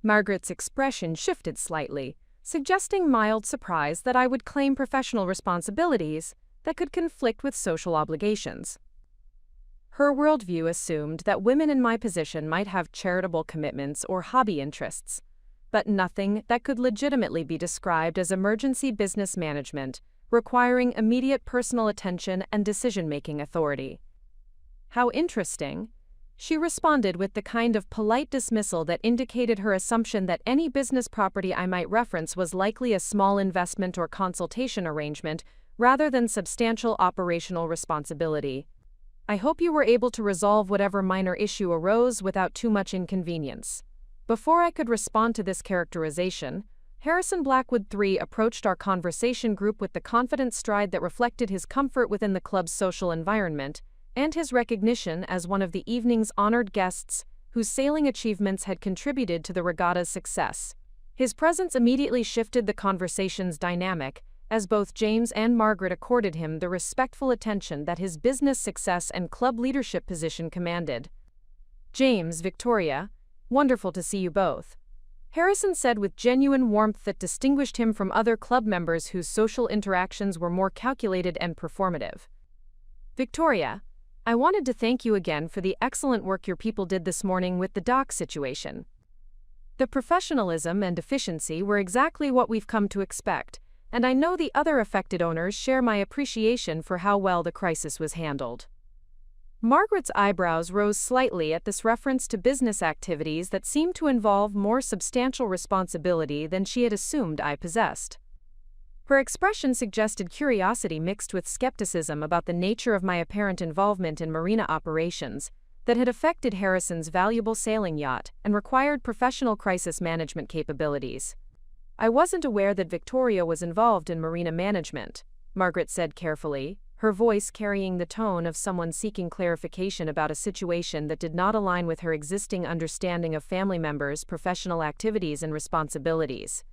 Speaker 1: Margaret's expression shifted slightly, suggesting mild surprise that I would claim professional responsibilities that could conflict with social obligations. Her worldview assumed that women in my position might have charitable commitments or hobby interests, but nothing that could legitimately be described as emergency business management, requiring immediate personal attention and decision-making authority. How interesting. She responded with the kind of polite dismissal that indicated her assumption that any business property I might reference was likely a small investment or consultation arrangement rather than substantial operational responsibility. I hope you were able to resolve whatever minor issue arose without too much inconvenience. Before I could respond to this characterization, Harrison Blackwood III approached our conversation group with the confident stride that reflected his comfort within the club's social environment and his recognition as one of the evening's honored guests whose sailing achievements had contributed to the regatta's success. His presence immediately shifted the conversation's dynamic, as both James and Margaret accorded him the respectful attention that his business success and club leadership position commanded. James, Victoria, wonderful to see you both, Harrison said with genuine warmth that distinguished him from other club members whose social interactions were more calculated and performative. Victoria, I wanted to thank you again for the excellent work your people did this morning with the dock situation. The professionalism and efficiency were exactly what we've come to expect, and I know the other affected owners share my appreciation for how well the crisis was handled. Margaret's eyebrows rose slightly at this reference to business activities that seemed to involve more substantial responsibility than she had assumed I possessed. Her expression suggested curiosity mixed with skepticism about the nature of my apparent involvement in Marina operations that had affected Harrison's valuable sailing yacht and required professional crisis management capabilities. I wasn't aware that Victoria was involved in Marina management, Margaret said carefully, her voice carrying the tone of someone seeking clarification about a situation that did not align with her existing understanding of family members' professional activities and responsibilities.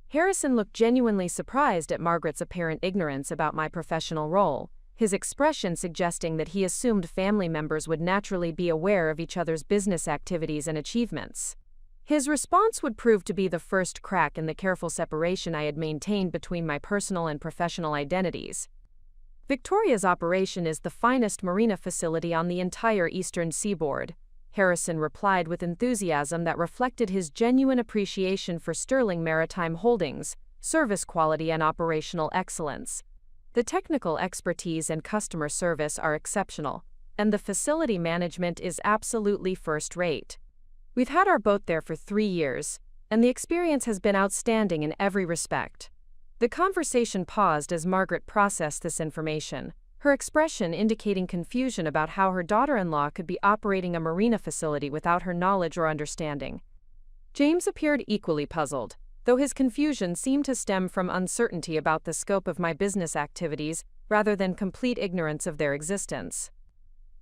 Speaker 1: Harrison looked genuinely surprised at Margaret's apparent ignorance about my professional role, his expression suggesting that he assumed family members would naturally be aware of each other's business activities and achievements. His response would prove to be the first crack in the careful separation I had maintained between my personal and professional identities. Victoria's operation is the finest marina facility on the entire eastern seaboard, Harrison replied with enthusiasm that reflected his genuine appreciation for Sterling Maritime Holdings, service quality and operational excellence. The technical expertise and customer service are exceptional, and the facility management is absolutely first-rate. We've had our boat there for 3 years, and the experience has been outstanding in every respect. The conversation paused as Margaret processed this information, her expression indicating confusion about how her daughter-in-law could be operating a marina facility without her knowledge or understanding. James appeared equally puzzled, though his confusion seemed to stem from uncertainty about the scope of my business activities rather than complete ignorance of their existence.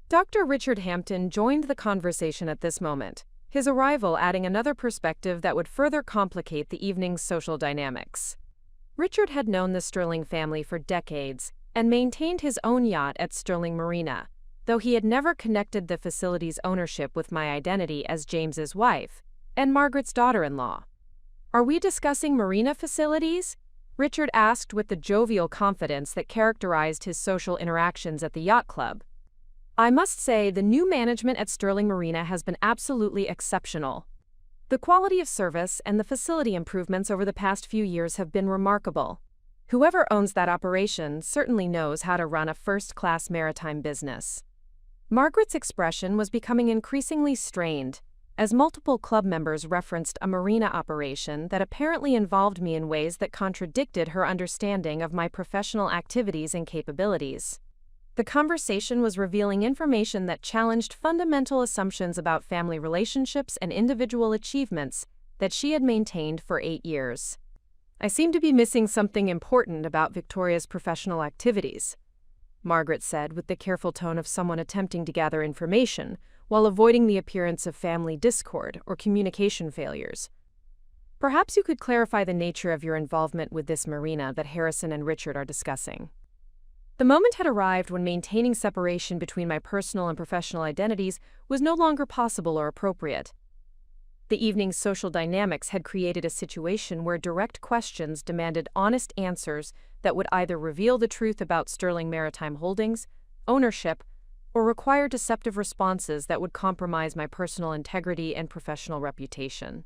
Speaker 1: Dr. Richard Hampton joined the conversation at this moment, his arrival adding another perspective that would further complicate the evening's social dynamics. Richard had known the Sterling family for decades and maintained his own yacht at Sterling Marina, though he had never connected the facility's ownership with my identity as James's wife and Margaret's daughter-in-law. "Are we discussing marina facilities?" Richard asked with the jovial confidence that characterized his social interactions at the yacht club. "I must say the new management at Sterling Marina has been absolutely exceptional. The quality of service and the facility improvements over the past few years have been remarkable. Whoever owns that operation certainly knows how to run a first-class maritime business." Margaret's expression was becoming increasingly strained, as multiple club members referenced a Marina operation that apparently involved me in ways that contradicted her understanding of my professional activities and capabilities. The conversation was revealing information that challenged fundamental assumptions about family relationships and individual achievements that she had maintained for 8 years. "I seem to be missing something important about Victoria's professional activities," Margaret said with the careful tone of someone attempting to gather information while avoiding the appearance of family discord or communication failures. "Perhaps you could clarify the nature of your involvement with this Marina that Harrison and Richard are discussing." The moment had arrived when maintaining separation between my personal and professional identities was no longer possible or appropriate. The evening's social dynamics had created a situation where direct questions demanded honest answers that would either reveal the truth about Sterling Maritime Holdings, ownership, or require deceptive responses that would compromise my personal integrity and professional reputation.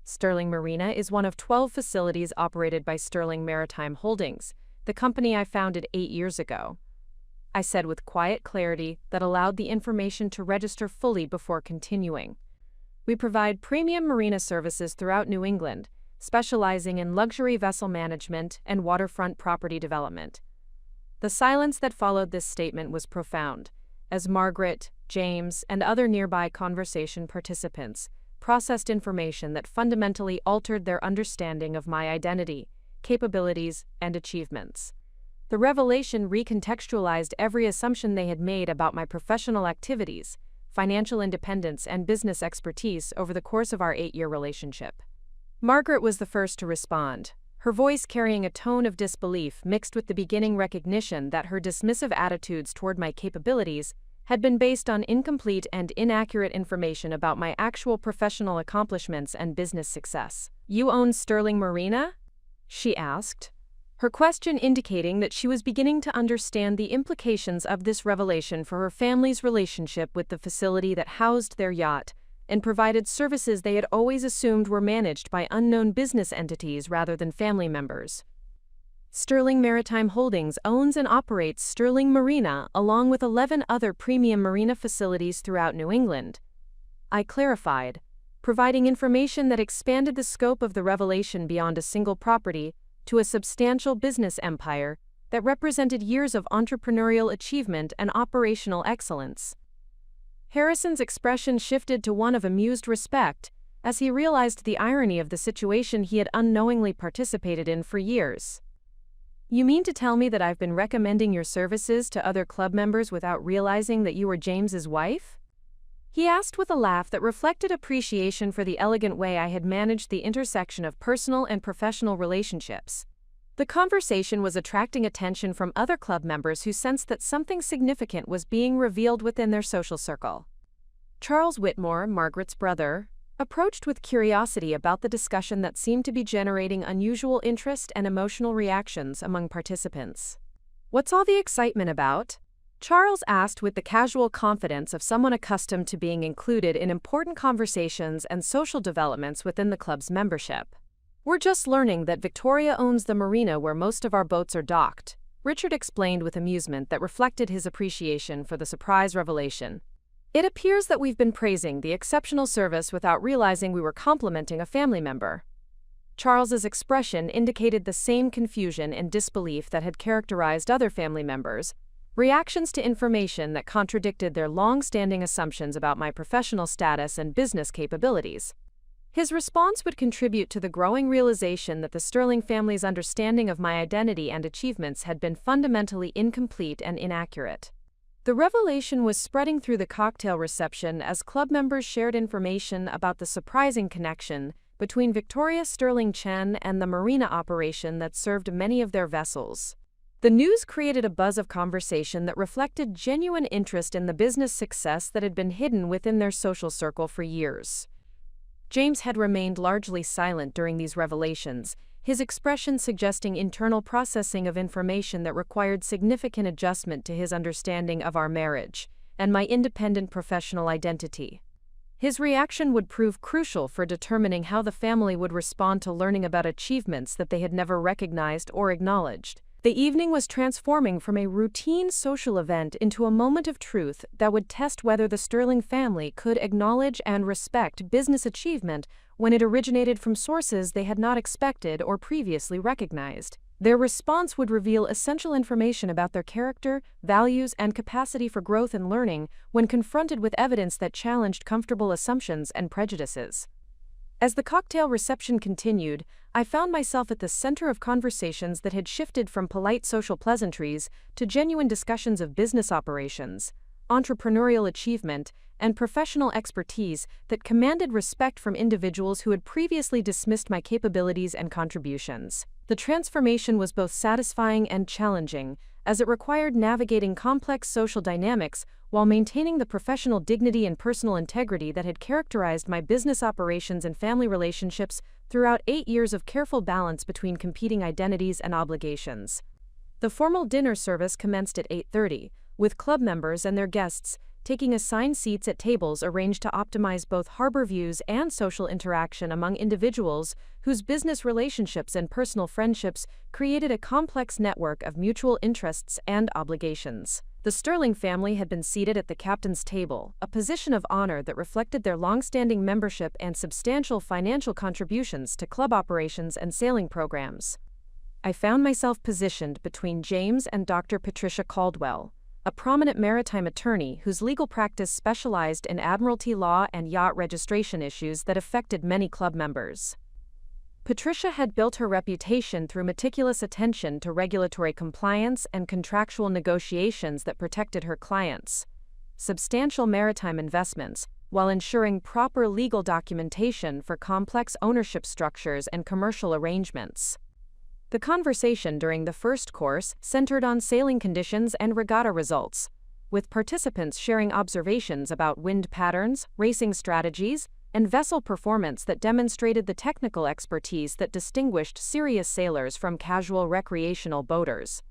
Speaker 1: Sterling Marina is one of 12 facilities operated by Sterling Maritime Holdings, the company I founded 8 years ago, I said with quiet clarity that allowed the information to register fully before continuing. "We provide premium marina services throughout New England, specializing in luxury vessel management and waterfront property development." The silence that followed this statement was profound, as Margaret, James, and other nearby conversation participants processed information that fundamentally altered their understanding of my identity, capabilities, and achievements. The revelation recontextualized every assumption they had made about my professional activities, financial independence, and business expertise over the course of our 8-year relationship. Margaret was the first to respond, her voice carrying a tone of disbelief mixed with the beginning recognition that her dismissive attitudes toward my capabilities had been based on incomplete and inaccurate information about my actual professional accomplishments and business success. "You own Sterling Marina?" she asked, her question indicating that she was beginning to understand the implications of this revelation for her family's relationship with the facility that housed their yacht and provided services they had always assumed were managed by unknown business entities rather than family members. "Sterling Maritime Holdings owns and operates Sterling Marina along with 11 other premium marina facilities throughout New England," I clarified, providing information that expanded the scope of the revelation beyond a single property to a substantial business empire that represented years of entrepreneurial achievement and operational excellence. Harrison's expression shifted to one of amused respect as he realized the irony of the situation he had unknowingly participated in for years. "You mean to tell me that I've been recommending your services to other club members without realizing that you were James's wife?" he asked with a laugh that reflected appreciation for the elegant way I had managed the intersection of personal and professional relationships. The conversation was attracting attention from other club members who sensed that something significant was being revealed within their social circle. Charles Whitmore, Margaret's brother, approached with curiosity about the discussion that seemed to be generating unusual interest and emotional reactions among participants. "What's all the excitement about?" Charles asked with the casual confidence of someone accustomed to being included in important conversations and social developments within the club's membership. "We're just learning that Victoria owns the marina where most of our boats are docked," Richard explained with amusement that reflected his appreciation for the surprise revelation. "It appears that we've been praising the exceptional service without realizing we were complimenting a family member." Charles's expression indicated the same confusion and disbelief that had characterized other family members, reactions to information that contradicted their long-standing assumptions about my professional status and business capabilities. His response would contribute to the growing realization that the Sterling family's understanding of my identity and achievements had been fundamentally incomplete and inaccurate. The revelation was spreading through the cocktail reception as club members shared information about the surprising connection between Victoria Sterling Chen and the marina operation that served many of their vessels. The news created a buzz of conversation that reflected genuine interest in the business success that had been hidden within their social circle for years. James had remained largely silent during these revelations, his expression suggesting internal processing of information that required significant adjustment to his understanding of our marriage and my independent professional identity. His reaction would prove crucial for determining how the family would respond to learning about achievements that they had never recognized or acknowledged. The evening was transforming from a routine social event into a moment of truth that would test whether the Sterling family could acknowledge and respect business achievement when it originated from sources they had not expected or previously recognized. Their response would reveal essential information about their character, values, and capacity for growth and learning when confronted with evidence that challenged comfortable assumptions and prejudices. As the cocktail reception continued, I found myself at the center of conversations that had shifted from polite social pleasantries to genuine discussions of business operations, entrepreneurial achievement, and professional expertise that commanded respect from individuals who had previously dismissed my capabilities and contributions. The transformation was both satisfying and challenging, as it required navigating complex social dynamics while maintaining the professional dignity and personal integrity that had characterized my business operations and family relationships throughout 8 years of careful balance between competing identities and obligations. The formal dinner service commenced at 8:30, with club members and their guests taking assigned seats at tables arranged to optimize both harbor views and social interaction among individuals whose business relationships and personal friendships created a complex network of mutual interests and obligations. The Sterling family had been seated at the captain's table, a position of honor that reflected their long-standing membership and substantial financial contributions to club operations and sailing programs. I found myself positioned between James and Dr. Patricia Caldwell, a prominent maritime attorney whose legal practice specialized in admiralty law and yacht registration issues that affected many club members. Patricia had built her reputation through meticulous attention to regulatory compliance and contractual negotiations that protected her clients' substantial maritime investments, while ensuring proper legal documentation for complex ownership structures and commercial arrangements. The conversation during the first course centered on sailing conditions and regatta results, with participants sharing observations about wind patterns, racing strategies, and vessel performance that demonstrated the technical expertise that distinguished serious sailors from casual recreational boaters.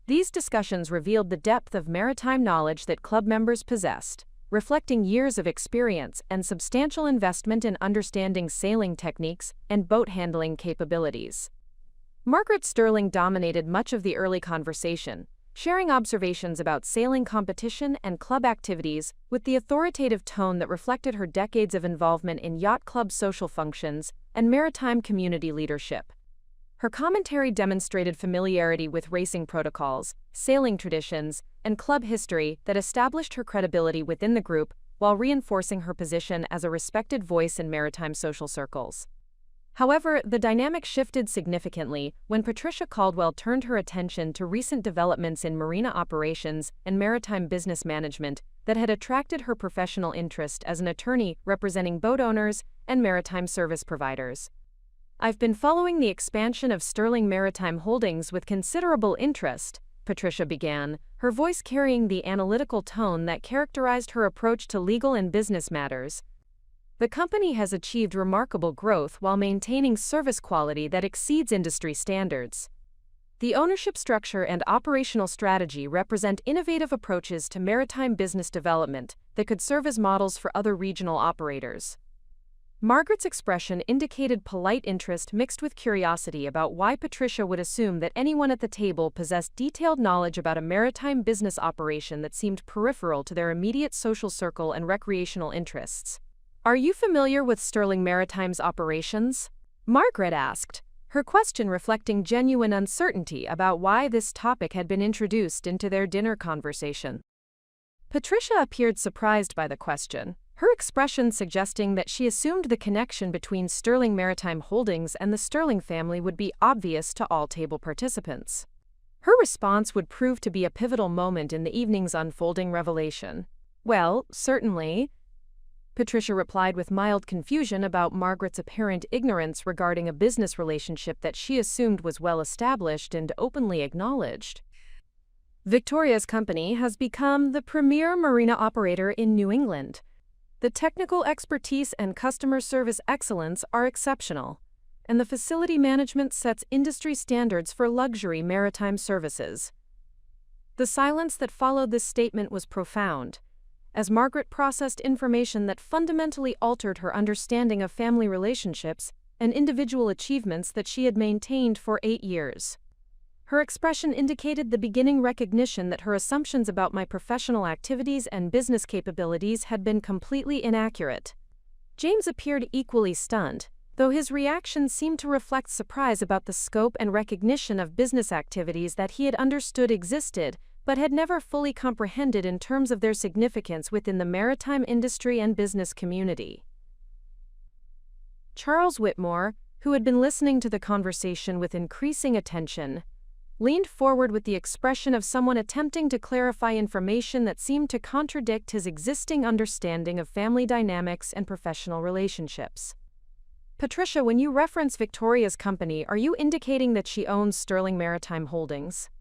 Speaker 1: These discussions revealed the depth of maritime knowledge that club members possessed, reflecting years of experience and substantial investment in understanding sailing techniques and boat handling capabilities. Margaret Sterling dominated much of the early conversation, sharing observations about sailing competition and club activities with the authoritative tone that reflected her decades of involvement in yacht club social functions and maritime community leadership. Her commentary demonstrated familiarity with racing protocols, sailing traditions, and club history that established her credibility within the group while reinforcing her position as a respected voice in maritime social circles. However, the dynamic shifted significantly when Patricia Caldwell turned her attention to recent developments in marina operations and maritime business management that had attracted her professional interest as an attorney representing boat owners and maritime service providers. "I've been following the expansion of Sterling Maritime Holdings with considerable interest," Patricia began, her voice carrying the analytical tone that characterized her approach to legal and business matters. "The company has achieved remarkable growth while maintaining service quality that exceeds industry standards. The ownership structure and operational strategy represent innovative approaches to maritime business development that could serve as models for other regional operators." Margaret's expression indicated polite interest mixed with curiosity about why Patricia would assume that anyone at the table possessed detailed knowledge about a maritime business operation that seemed peripheral to their immediate social circle and recreational interests. "Are you familiar with Sterling Maritime's operations?" Margaret asked, her question reflecting genuine uncertainty about why this topic had been introduced into their dinner conversation. Patricia appeared surprised by the question, her expression suggesting that she assumed the connection between Sterling Maritime Holdings and the Sterling family would be obvious to all table participants. Her response would prove to be a pivotal moment in the evening's unfolding revelation. "Well, certainly," Patricia replied with mild confusion about Margaret's apparent ignorance regarding a business relationship that she assumed was well established and openly acknowledged. "Victoria's company has become the premier marina operator in New England. The technical expertise and customer service excellence are exceptional, and the facility management sets industry standards for luxury maritime services." The silence that followed this statement was profound, as Margaret processed information that fundamentally altered her understanding of family relationships and individual achievements that she had maintained for 8 years. Her expression indicated the beginning recognition that her assumptions about my professional activities and business capabilities had been completely inaccurate. James appeared equally stunned, though his reaction seemed to reflect surprise about the scope and recognition of business activities that he had understood existed, but had never fully comprehended in terms of their significance within the maritime industry and business community. Charles Whitmore, who had been listening to the conversation with increasing attention, leaned forward with the expression of someone attempting to clarify information that seemed to contradict his existing understanding of family dynamics and professional relationships. Patricia, when you reference Victoria's company, are you indicating that she owns Sterling Maritime Holdings?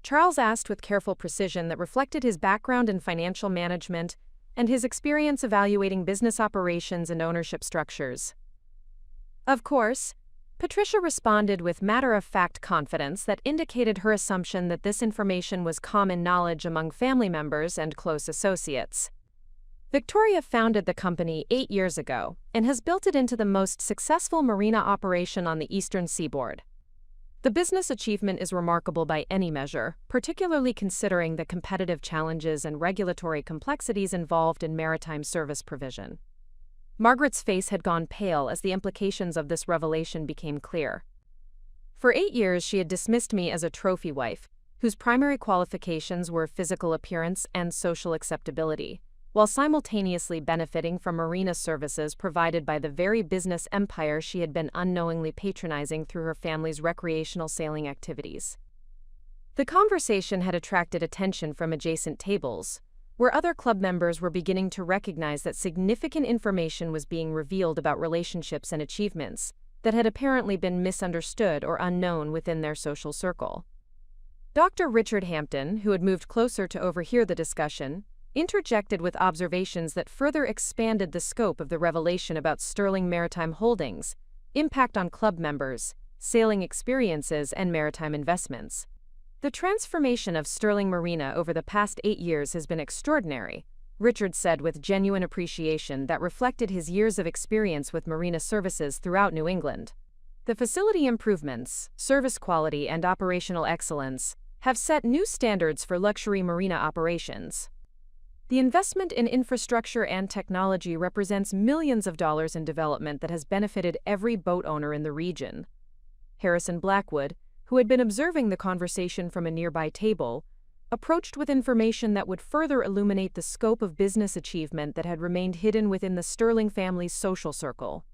Speaker 1: Charles asked with careful precision that reflected his background in financial management and his experience evaluating business operations and ownership structures. Of course, Patricia responded with matter-of-fact confidence that indicated her assumption that this information was common knowledge among family members and close associates. Victoria founded the company 8 years ago and has built it into the most successful marina operation on the eastern seaboard. The business achievement is remarkable by any measure, particularly considering the competitive challenges and regulatory complexities involved in maritime service provision. Margaret's face had gone pale as the implications of this revelation became clear. For 8 years, she had dismissed me as a trophy wife, whose primary qualifications were physical appearance and social acceptability, while simultaneously benefiting from marina services provided by the very business empire she had been unknowingly patronizing through her family's recreational sailing activities. The conversation had attracted attention from adjacent tables, where other club members were beginning to recognize that significant information was being revealed about relationships and achievements that had apparently been misunderstood or unknown within their social circle. Dr. Richard Hampton, who had moved closer to overhear the discussion, interjected with observations that further expanded the scope of the revelation about Sterling Maritime Holdings, impact on club members, sailing experiences, and maritime investments. The transformation of Sterling Marina over the past 8 years has been extraordinary, Richard said with genuine appreciation that reflected his years of experience with marina services throughout New England. The facility improvements, service quality, and operational excellence have set new standards for luxury marina operations. The investment in infrastructure and technology represents millions of dollars in development that has benefited every boat owner in the region. Harrison Blackwood, who had been observing the conversation from a nearby table, approached with information that would further illuminate the scope of business achievement that had remained hidden within the Sterling family's social circle.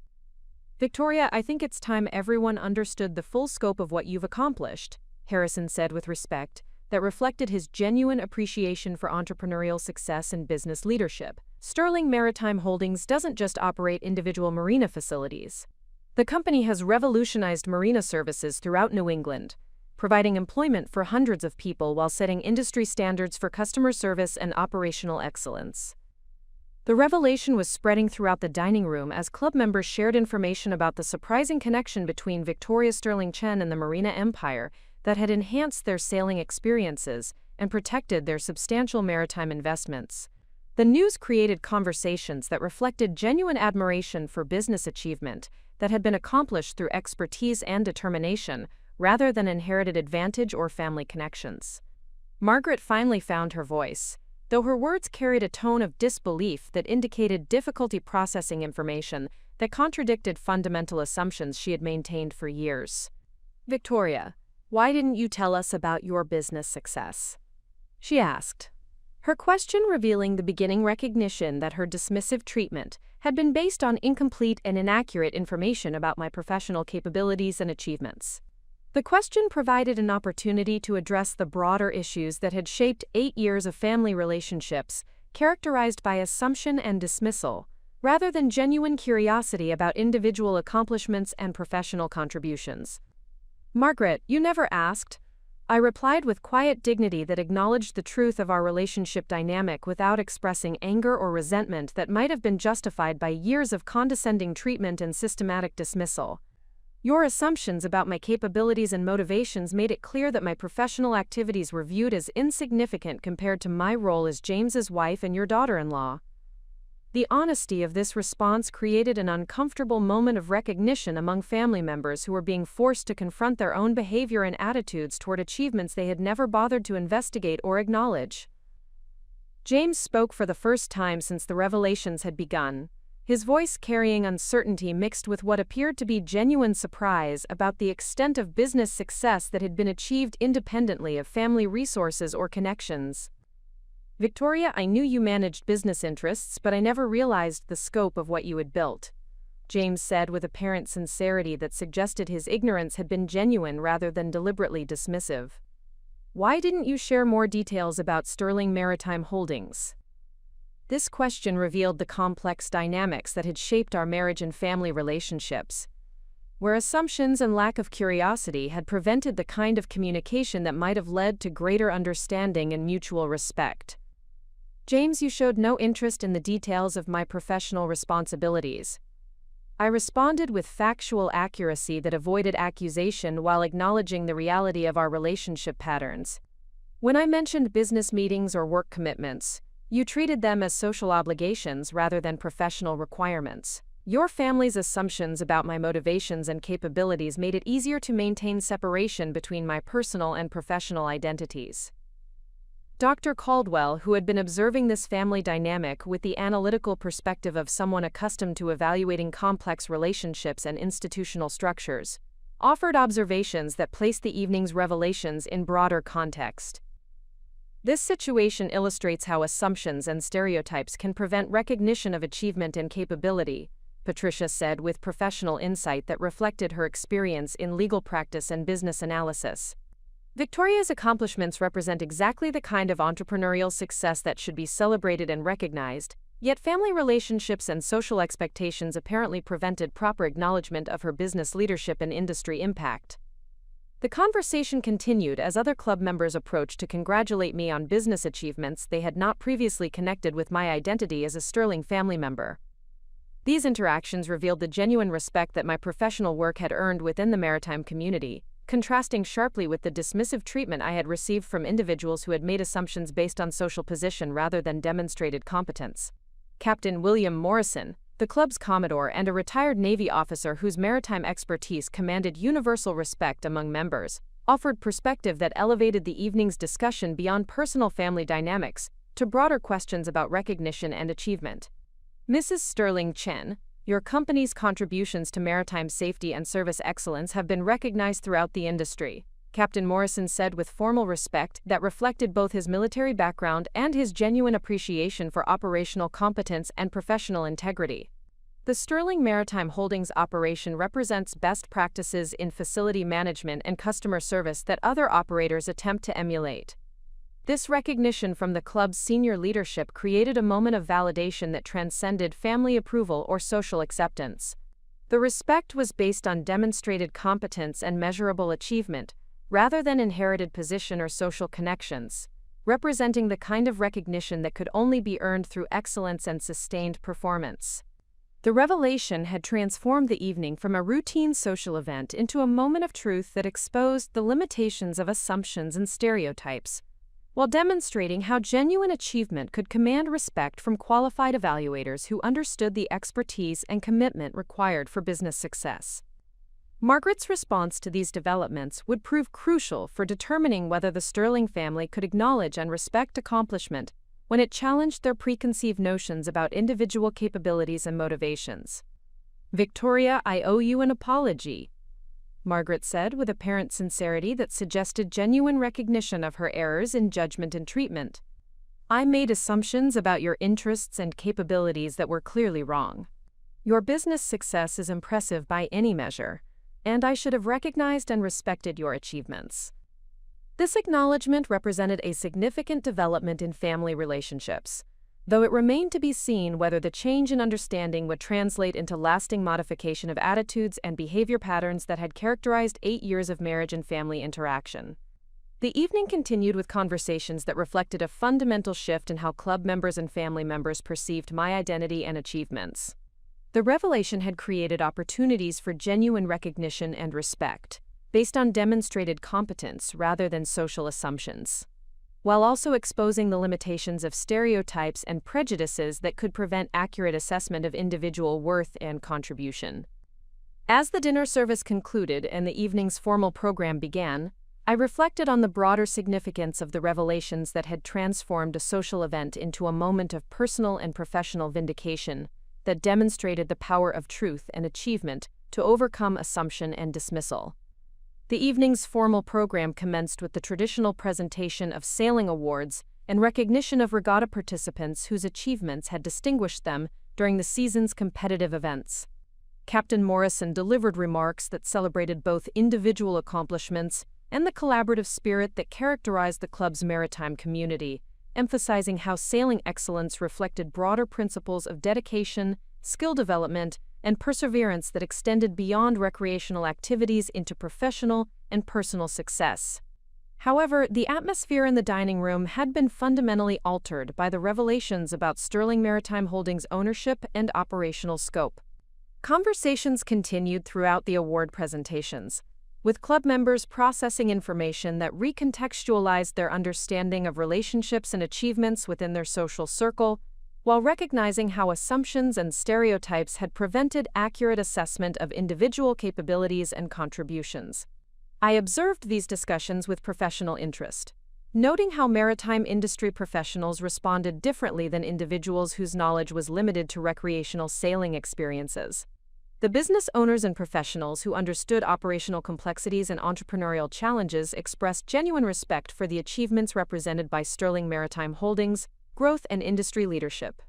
Speaker 1: Victoria, I think it's time everyone understood the full scope of what you've accomplished, Harrison said with respect that reflected his genuine appreciation for entrepreneurial success and business leadership. Sterling Maritime Holdings doesn't just operate individual marina facilities. The company has revolutionized marina services throughout New England, providing employment for hundreds of people while setting industry standards for customer service and operational excellence. The revelation was spreading throughout the dining room as club members shared information about the surprising connection between Victoria Sterling Chen and the Marina Empire that had enhanced their sailing experiences and protected their substantial maritime investments. The news created conversations that reflected genuine admiration for business achievement that had been accomplished through expertise and determination, rather than inherited advantage or family connections. Margaret finally found her voice, though her words carried a tone of disbelief that indicated difficulty processing information that contradicted fundamental assumptions she had maintained for years. Victoria, why didn't you tell us about your business success? She asked, her question revealing the beginning recognition that her dismissive treatment had been based on incomplete and inaccurate information about my professional capabilities and achievements. The question provided an opportunity to address the broader issues that had shaped 8 years of family relationships, characterized by assumption and dismissal, rather than genuine curiosity about individual accomplishments and professional contributions. Margaret, you never asked. I replied with quiet dignity that acknowledged the truth of our relationship dynamic without expressing anger or resentment that might have been justified by years of condescending treatment and systematic dismissal. Your assumptions about my capabilities and motivations made it clear that my professional activities were viewed as insignificant compared to my role as James's wife and your daughter-in-law. The honesty of this response created an uncomfortable moment of recognition among family members who were being forced to confront their own behavior and attitudes toward achievements they had never bothered to investigate or acknowledge. James spoke for the first time since the revelations had begun, his voice carrying uncertainty mixed with what appeared to be genuine surprise about the extent of business success that had been achieved independently of family resources or connections. "Victoria, I knew you managed business interests, but I never realized the scope of what you had built," James said with apparent sincerity that suggested his ignorance had been genuine rather than deliberately dismissive. "Why didn't you share more details about Sterling Maritime Holdings?" This question revealed the complex dynamics that had shaped our marriage and family relationships, where assumptions and lack of curiosity had prevented the kind of communication that might have led to greater understanding and mutual respect. "James, you showed no interest in the details of my professional responsibilities." I responded with factual accuracy that avoided accusation while acknowledging the reality of our relationship patterns. "When I mentioned business meetings or work commitments, you treated them as social obligations rather than professional requirements. Your family's assumptions about my motivations and capabilities made it easier to maintain separation between my personal and professional identities." Dr. Caldwell, who had been observing this family dynamic with the analytical perspective of someone accustomed to evaluating complex relationships and institutional structures, offered observations that placed the evening's revelations in broader context. This situation illustrates how assumptions and stereotypes can prevent recognition of achievement and capability, Patricia said with professional insight that reflected her experience in legal practice and business analysis. "Victoria's accomplishments represent exactly the kind of entrepreneurial success that should be celebrated and recognized, yet family relationships and social expectations apparently prevented proper acknowledgement of her business leadership and industry impact." The conversation continued as other club members approached to congratulate me on business achievements they had not previously connected with my identity as a Sterling family member. These interactions revealed the genuine respect that my professional work had earned within the maritime community, contrasting sharply with the dismissive treatment I had received from individuals who had made assumptions based on social position rather than demonstrated competence. Captain William Morrison, the club's commodore and a retired Navy officer whose maritime expertise commanded universal respect among members, offered perspective that elevated the evening's discussion beyond personal family dynamics to broader questions about recognition and achievement. "Mrs. Sterling Chen, your company's contributions to maritime safety and service excellence have been recognized throughout the industry," Captain Morrison said with formal respect that reflected both his military background and his genuine appreciation for operational competence and professional integrity. "The Sterling Maritime Holdings operation represents best practices in facility management and customer service that other operators attempt to emulate." This recognition from the club's senior leadership created a moment of validation that transcended family approval or social acceptance. The respect was based on demonstrated competence and measurable achievement, rather than inherited position or social connections, representing the kind of recognition that could only be earned through excellence and sustained performance. The revelation had transformed the evening from a routine social event into a moment of truth that exposed the limitations of assumptions and stereotypes, while demonstrating how genuine achievement could command respect from qualified evaluators who understood the expertise and commitment required for business success. Margaret's response to these developments would prove crucial for determining whether the Sterling family could acknowledge and respect accomplishment when it challenged their preconceived notions about individual capabilities and motivations. "Victoria, I owe you an apology," Margaret said with apparent sincerity that suggested genuine recognition of her errors in judgment and treatment. "I made assumptions about your interests and capabilities that were clearly wrong. Your business success is impressive by any measure, and I should have recognized and respected your achievements." This acknowledgement represented a significant development in family relationships, though it remained to be seen whether the change in understanding would translate into lasting modification of attitudes and behavior patterns that had characterized 8 years of marriage and family interaction. The evening continued with conversations that reflected a fundamental shift in how club members and family members perceived my identity and achievements. The revelation had created opportunities for genuine recognition and respect, based on demonstrated competence rather than social assumptions. while also exposing the limitations of stereotypes and prejudices that could prevent accurate assessment of individual worth and contribution. As the dinner service concluded and the evening's formal program began, I reflected on the broader significance of the revelations that had transformed a social event into a moment of personal and professional vindication that demonstrated the power of truth and achievement to overcome assumption and dismissal. The evening's formal program commenced with the traditional presentation of sailing awards and recognition of regatta participants whose achievements had distinguished them during the season's competitive events. Captain Morrison delivered remarks that celebrated both individual accomplishments and the collaborative spirit that characterized the club's maritime community, emphasizing how sailing excellence reflected broader principles of dedication, skill development, and perseverance that extended beyond recreational activities into professional and personal success. However, the atmosphere in the dining room had been fundamentally altered by the revelations about Sterling Maritime Holdings' ownership and operational scope. Conversations continued throughout the award presentations, with club members processing information that recontextualized their understanding of relationships and achievements within their social circle, while recognizing how assumptions and stereotypes had prevented accurate assessment of individual capabilities and contributions. I observed these discussions with professional interest, noting how maritime industry professionals responded differently than individuals whose knowledge was limited to recreational sailing experiences. The business owners and professionals who understood operational complexities and entrepreneurial challenges expressed genuine respect for the achievements represented by Sterling Maritime Holdings' growth and industry leadership.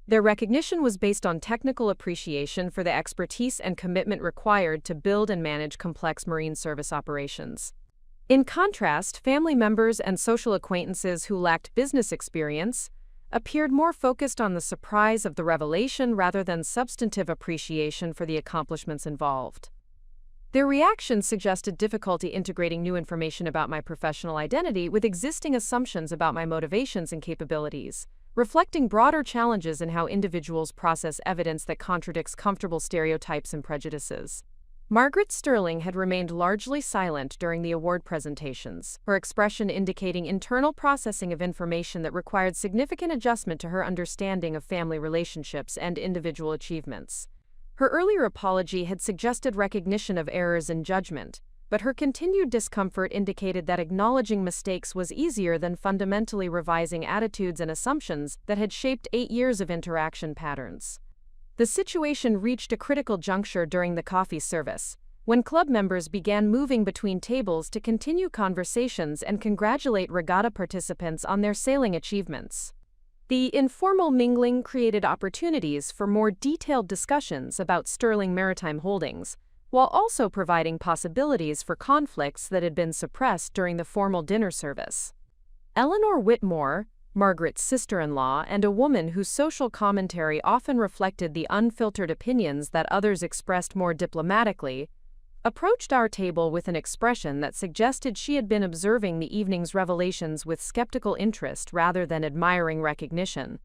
Speaker 1: Their recognition was based on technical appreciation for the expertise and commitment required to build and manage complex marine service operations. In contrast, family members and social acquaintances who lacked business experience appeared more focused on the surprise of the revelation rather than substantive appreciation for the accomplishments involved. Their reactions suggested difficulty integrating new information about my professional identity with existing assumptions about my motivations and capabilities, reflecting broader challenges in how individuals process evidence that contradicts comfortable stereotypes and prejudices. Margaret Sterling had remained largely silent during the award presentations, her expression indicating internal processing of information that required significant adjustment to her understanding of family relationships and individual achievements. Her earlier apology had suggested recognition of errors in judgment, but her continued discomfort indicated that acknowledging mistakes was easier than fundamentally revising attitudes and assumptions that had shaped 8 years of interaction patterns. The situation reached a critical juncture during the coffee service, when club members began moving between tables to continue conversations and congratulate regatta participants on their sailing achievements. The informal mingling created opportunities for more detailed discussions about Sterling Maritime Holdings, while also providing possibilities for conflicts that had been suppressed during the formal dinner service. Eleanor Whitmore, Margaret's sister-in-law and a woman whose social commentary often reflected the unfiltered opinions that others expressed more diplomatically, approached our table with an expression that suggested she had been observing the evening's revelations with skeptical interest rather than admiring recognition.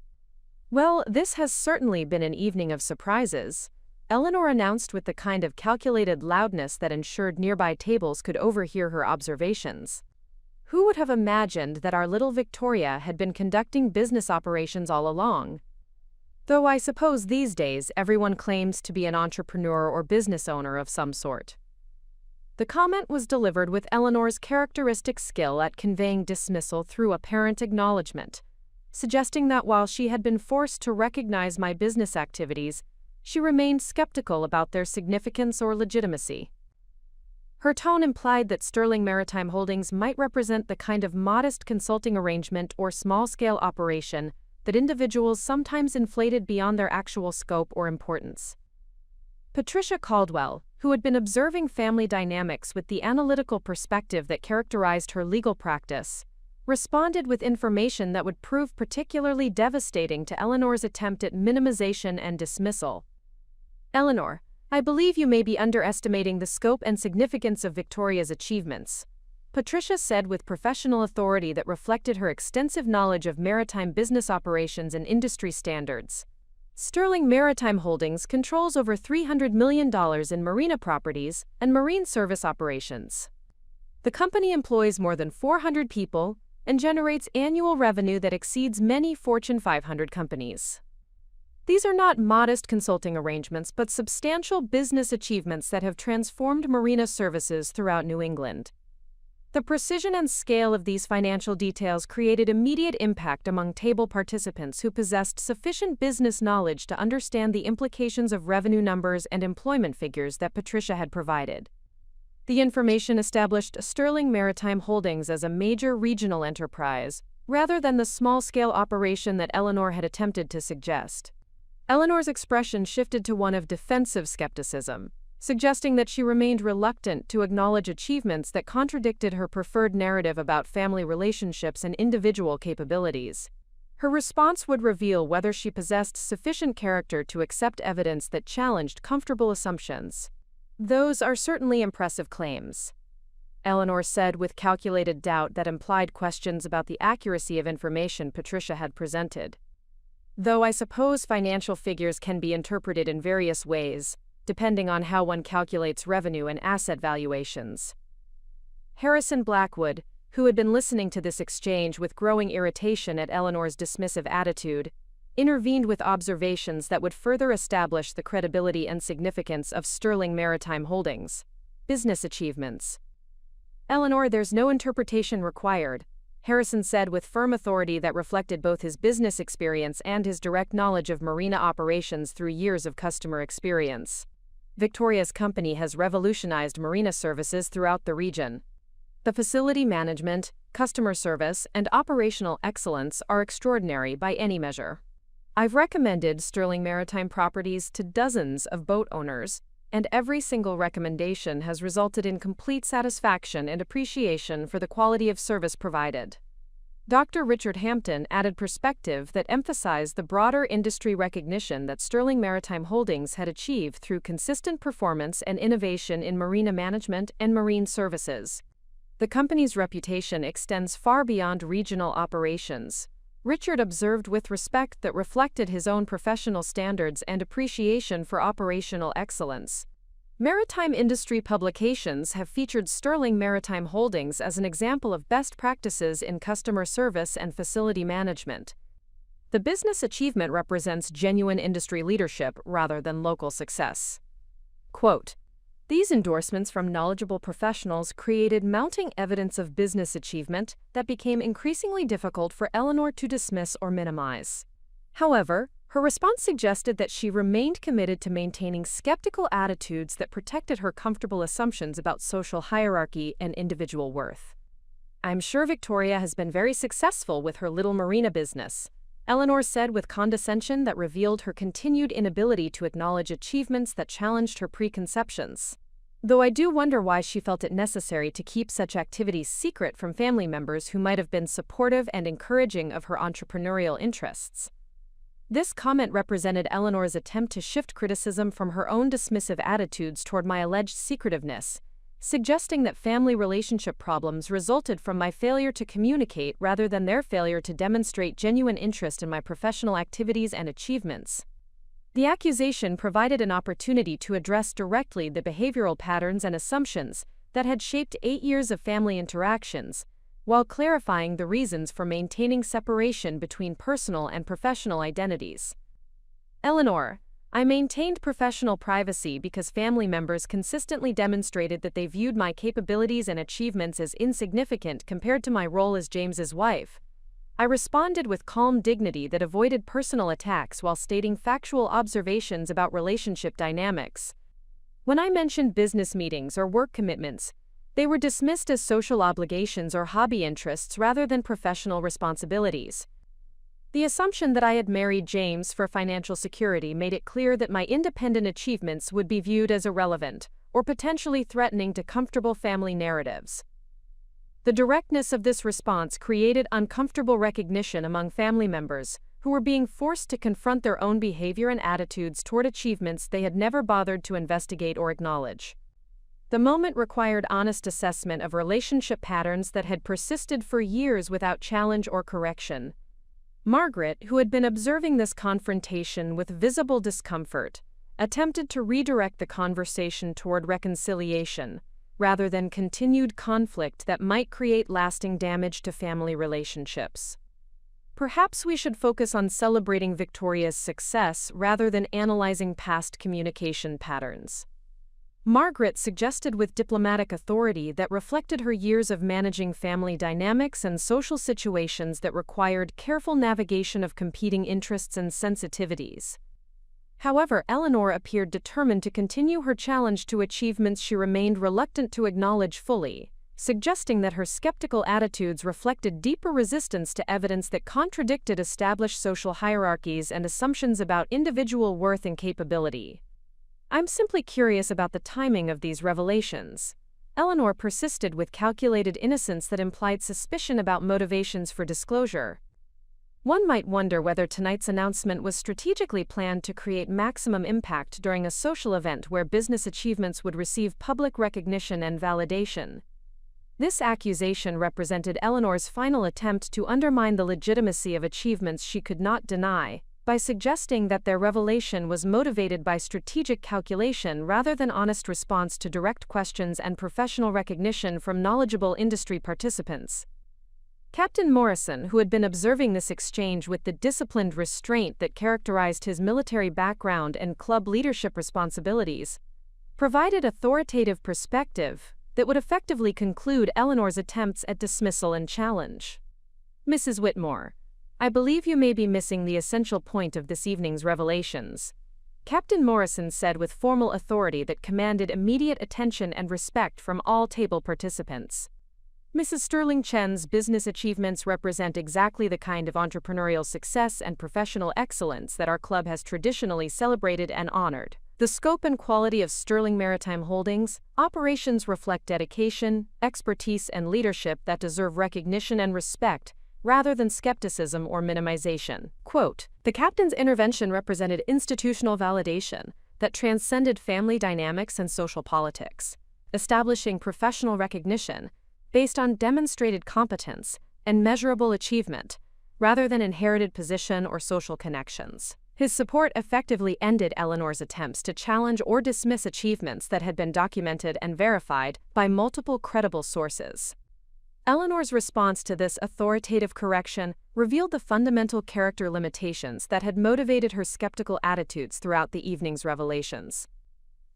Speaker 1: "Well, this has certainly been an evening of surprises," Eleanor announced with the kind of calculated loudness that ensured nearby tables could overhear her observations. Who would have imagined that our little Victoria had been conducting business operations all along? Though I suppose these days everyone claims to be an entrepreneur or business owner of some sort. The comment was delivered with Eleanor's characteristic skill at conveying dismissal through apparent acknowledgement, suggesting that while she had been forced to recognize my business activities, she remained skeptical about their significance or legitimacy. Her tone implied that Sterling Maritime Holdings might represent the kind of modest consulting arrangement or small-scale operation that individuals sometimes inflated beyond their actual scope or importance. Patricia Caldwell, who had been observing family dynamics with the analytical perspective that characterized her legal practice, responded with information that would prove particularly devastating to Eleanor's attempt at minimization and dismissal. "Eleanor, I believe you may be underestimating the scope and significance of Victoria's achievements," Patricia said with professional authority that reflected her extensive knowledge of maritime business operations and industry standards. Sterling Maritime Holdings controls over $300 million in marina properties and marine service operations. The company employs more than 400 people and generates annual revenue that exceeds many Fortune 500 companies. These are not modest consulting arrangements, but substantial business achievements that have transformed Marina services throughout New England. The precision and scale of these financial details created immediate impact among table participants who possessed sufficient business knowledge to understand the implications of revenue numbers and employment figures that Patricia had provided. The information established Sterling Maritime Holdings as a major regional enterprise, rather than the small-scale operation that Eleanor had attempted to suggest. Eleanor's expression shifted to one of defensive skepticism, suggesting that she remained reluctant to acknowledge achievements that contradicted her preferred narrative about family relationships and individual capabilities. Her response would reveal whether she possessed sufficient character to accept evidence that challenged comfortable assumptions. "Those are certainly impressive claims," Eleanor said with calculated doubt that implied questions about the accuracy of information Patricia had presented. "Though I suppose financial figures can be interpreted in various ways, depending on how one calculates revenue and asset valuations." Harrison Blackwood, who had been listening to this exchange with growing irritation at Eleanor's dismissive attitude, intervened with observations that would further establish the credibility and significance of Sterling Maritime Holdings' business achievements. "Eleanor, there's no interpretation required," Harrison said with firm authority that reflected both his business experience and his direct knowledge of marina operations through years of customer experience. "Victoria's company has revolutionized marina services throughout the region. The facility management, customer service, and operational excellence are extraordinary by any measure. I've recommended Sterling Maritime properties to dozens of boat owners, and every single recommendation has resulted in complete satisfaction and appreciation for the quality of service provided." Dr. Richard Hampton added perspective that emphasized the broader industry recognition that Sterling Maritime Holdings had achieved through consistent performance and innovation in marina management and marine services. "The company's reputation extends far beyond regional operations," Richard observed with respect that reflected his own professional standards and appreciation for operational excellence. Maritime industry publications have featured Sterling Maritime Holdings as an example of best practices in customer service and facility management. The business achievement represents genuine industry leadership rather than local success. Quote, "These endorsements from knowledgeable professionals created mounting evidence of business achievement that became increasingly difficult for Eleanor to dismiss or minimize." However, her response suggested that she remained committed to maintaining skeptical attitudes that protected her comfortable assumptions about social hierarchy and individual worth. "I'm sure Victoria has been very successful with her little marina business," Eleanor said with condescension that revealed her continued inability to acknowledge achievements that challenged her preconceptions. "Though I do wonder why she felt it necessary to keep such activities secret from family members who might have been supportive and encouraging of her entrepreneurial interests." This comment represented Eleanor's attempt to shift criticism from her own dismissive attitudes toward my alleged secretiveness, suggesting that family relationship problems resulted from my failure to communicate rather than their failure to demonstrate genuine interest in my professional activities and achievements. The accusation provided an opportunity to address directly the behavioral patterns and assumptions that had shaped 8 years of family interactions, while clarifying the reasons for maintaining separation between personal and professional identities. "Eleanor, I maintained professional privacy because family members consistently demonstrated that they viewed my capabilities and achievements as insignificant compared to my role as James's wife. I responded with calm dignity that avoided personal attacks while stating factual observations about relationship dynamics. When I mentioned business meetings or work commitments, they were dismissed as social obligations or hobby interests rather than professional responsibilities. The assumption that I had married James for financial security made it clear that my independent achievements would be viewed as irrelevant or potentially threatening to comfortable family narratives." The directness of this response created uncomfortable recognition among family members who were being forced to confront their own behavior and attitudes toward achievements they had never bothered to investigate or acknowledge. The moment required honest assessment of relationship patterns that had persisted for years without challenge or correction. Margaret, who had been observing this confrontation with visible discomfort, attempted to redirect the conversation toward reconciliation, rather than continued conflict that might create lasting damage to family relationships. Perhaps we should focus on celebrating Victoria's success rather than analyzing past communication patterns. Margaret suggested with diplomatic authority that reflected her years of managing family dynamics and social situations that required careful navigation of competing interests and sensitivities. However, Eleanor appeared determined to continue her challenge to achievements she remained reluctant to acknowledge fully, suggesting that her skeptical attitudes reflected deeper resistance to evidence that contradicted established social hierarchies and assumptions about individual worth and capability. "I'm simply curious about the timing of these revelations." Eleanor persisted with calculated innocence that implied suspicion about motivations for disclosure. One might wonder whether tonight's announcement was strategically planned to create maximum impact during a social event where business achievements would receive public recognition and validation. This accusation represented Eleanor's final attempt to undermine the legitimacy of achievements she could not deny, by suggesting that their revelation was motivated by strategic calculation rather than honest response to direct questions and professional recognition from knowledgeable industry participants. Captain Morrison, who had been observing this exchange with the disciplined restraint that characterized his military background and club leadership responsibilities, provided authoritative perspective that would effectively conclude Eleanor's attempts at dismissal and challenge. "Mrs. Whitmore, I believe you may be missing the essential point of this evening's revelations," Captain Morrison said with formal authority that commanded immediate attention and respect from all table participants. "Mrs. Sterling Chen's business achievements represent exactly the kind of entrepreneurial success and professional excellence that our club has traditionally celebrated and honored. The scope and quality of Sterling Maritime Holdings' operations reflect dedication, expertise, and leadership that deserve recognition and respect, rather than skepticism or minimization." Quote, "The captain's intervention represented institutional validation that transcended family dynamics and social politics, establishing professional recognition based on demonstrated competence and measurable achievement, rather than inherited position or social connections." His support effectively ended Eleanor's attempts to challenge or dismiss achievements that had been documented and verified by multiple credible sources. Eleanor's response to this authoritative correction revealed the fundamental character limitations that had motivated her skeptical attitudes throughout the evening's revelations.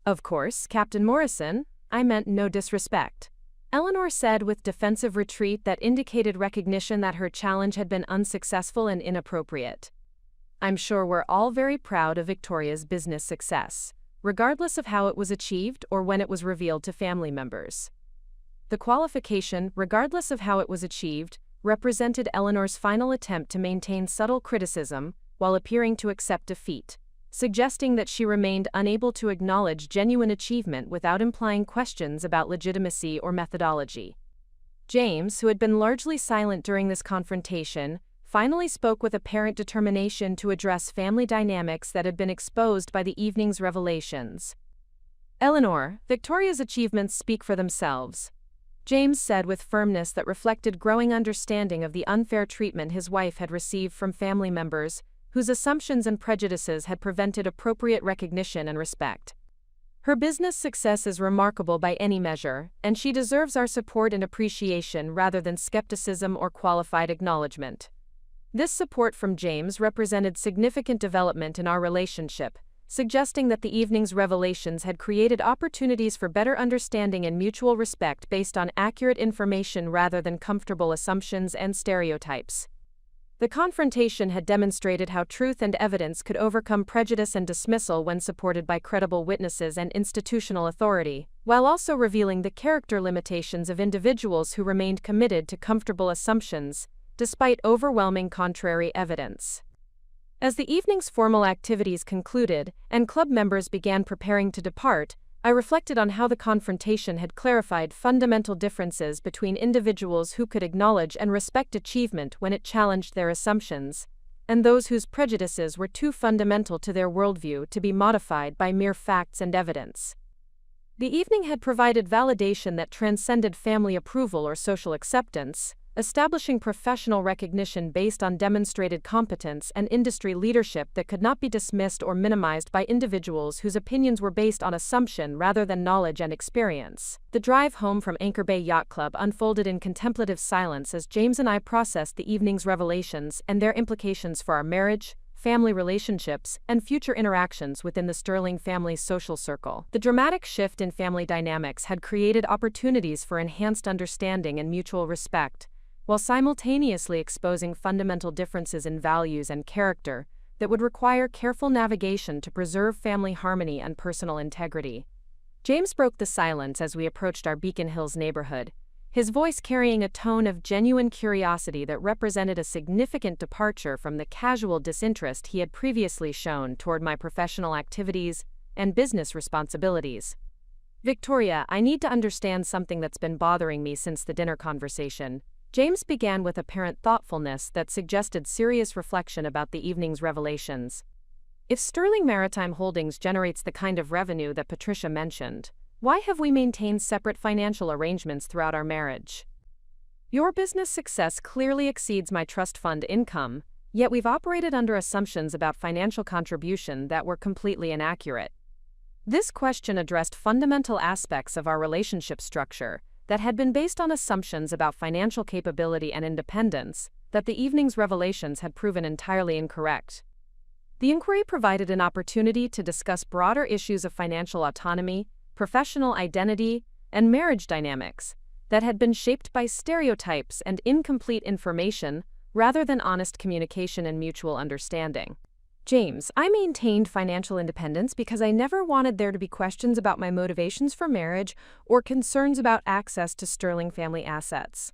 Speaker 1: "Of course, Captain Morrison, I meant no disrespect," Eleanor said with defensive retreat that indicated recognition that her challenge had been unsuccessful and inappropriate. "I'm sure we're all very proud of Victoria's business success, regardless of how it was achieved or when it was revealed to family members." The qualification, regardless of how it was achieved, represented Eleanor's final attempt to maintain subtle criticism while appearing to accept defeat, suggesting that she remained unable to acknowledge genuine achievement without implying questions about legitimacy or methodology. James, who had been largely silent during this confrontation, finally spoke with apparent determination to address family dynamics that had been exposed by the evening's revelations. "Eleanor, Victoria's achievements speak for themselves," James said with firmness that reflected growing understanding of the unfair treatment his wife had received from family members whose assumptions and prejudices had prevented appropriate recognition and respect. "Her business success is remarkable by any measure, and she deserves our support and appreciation rather than skepticism or qualified acknowledgement." This support from James represented significant development in our relationship, suggesting that the evening's revelations had created opportunities for better understanding and mutual respect based on accurate information rather than comfortable assumptions and stereotypes. The confrontation had demonstrated how truth and evidence could overcome prejudice and dismissal when supported by credible witnesses and institutional authority, while also revealing the character limitations of individuals who remained committed to comfortable assumptions, despite overwhelming contrary evidence. As the evening's formal activities concluded and club members began preparing to depart, I reflected on how the confrontation had clarified fundamental differences between individuals who could acknowledge and respect achievement when it challenged their assumptions, and those whose prejudices were too fundamental to their worldview to be modified by mere facts and evidence. The evening had provided validation that transcended family approval or social acceptance, establishing professional recognition based on demonstrated competence and industry leadership that could not be dismissed or minimized by individuals whose opinions were based on assumption rather than knowledge and experience. The drive home from Anchor Bay Yacht Club unfolded in contemplative silence as James and I processed the evening's revelations and their implications for our marriage, family relationships, and future interactions within the Sterling family's social circle. The dramatic shift in family dynamics had created opportunities for enhanced understanding and mutual respect, while simultaneously exposing fundamental differences in values and character that would require careful navigation to preserve family harmony and personal integrity. James broke the silence as we approached our Beacon Hills neighborhood, his voice carrying a tone of genuine curiosity that represented a significant departure from the casual disinterest he had previously shown toward my professional activities and business responsibilities. "Victoria, I need to understand something that's been bothering me since the dinner conversation." James began with apparent thoughtfulness that suggested serious reflection about the evening's revelations. "If Sterling Maritime Holdings generates the kind of revenue that Patricia mentioned, why have we maintained separate financial arrangements throughout our marriage? Your business success clearly exceeds my trust fund income, yet we've operated under assumptions about financial contribution that were completely inaccurate." This question addressed fundamental aspects of our relationship structure that had been based on assumptions about financial capability and independence that the evening's revelations had proven entirely incorrect. The inquiry provided an opportunity to discuss broader issues of financial autonomy, professional identity, and marriage dynamics that had been shaped by stereotypes and incomplete information rather than honest communication and mutual understanding. "James, I maintained financial independence because I never wanted there to be questions about my motivations for marriage or concerns about access to Sterling family assets.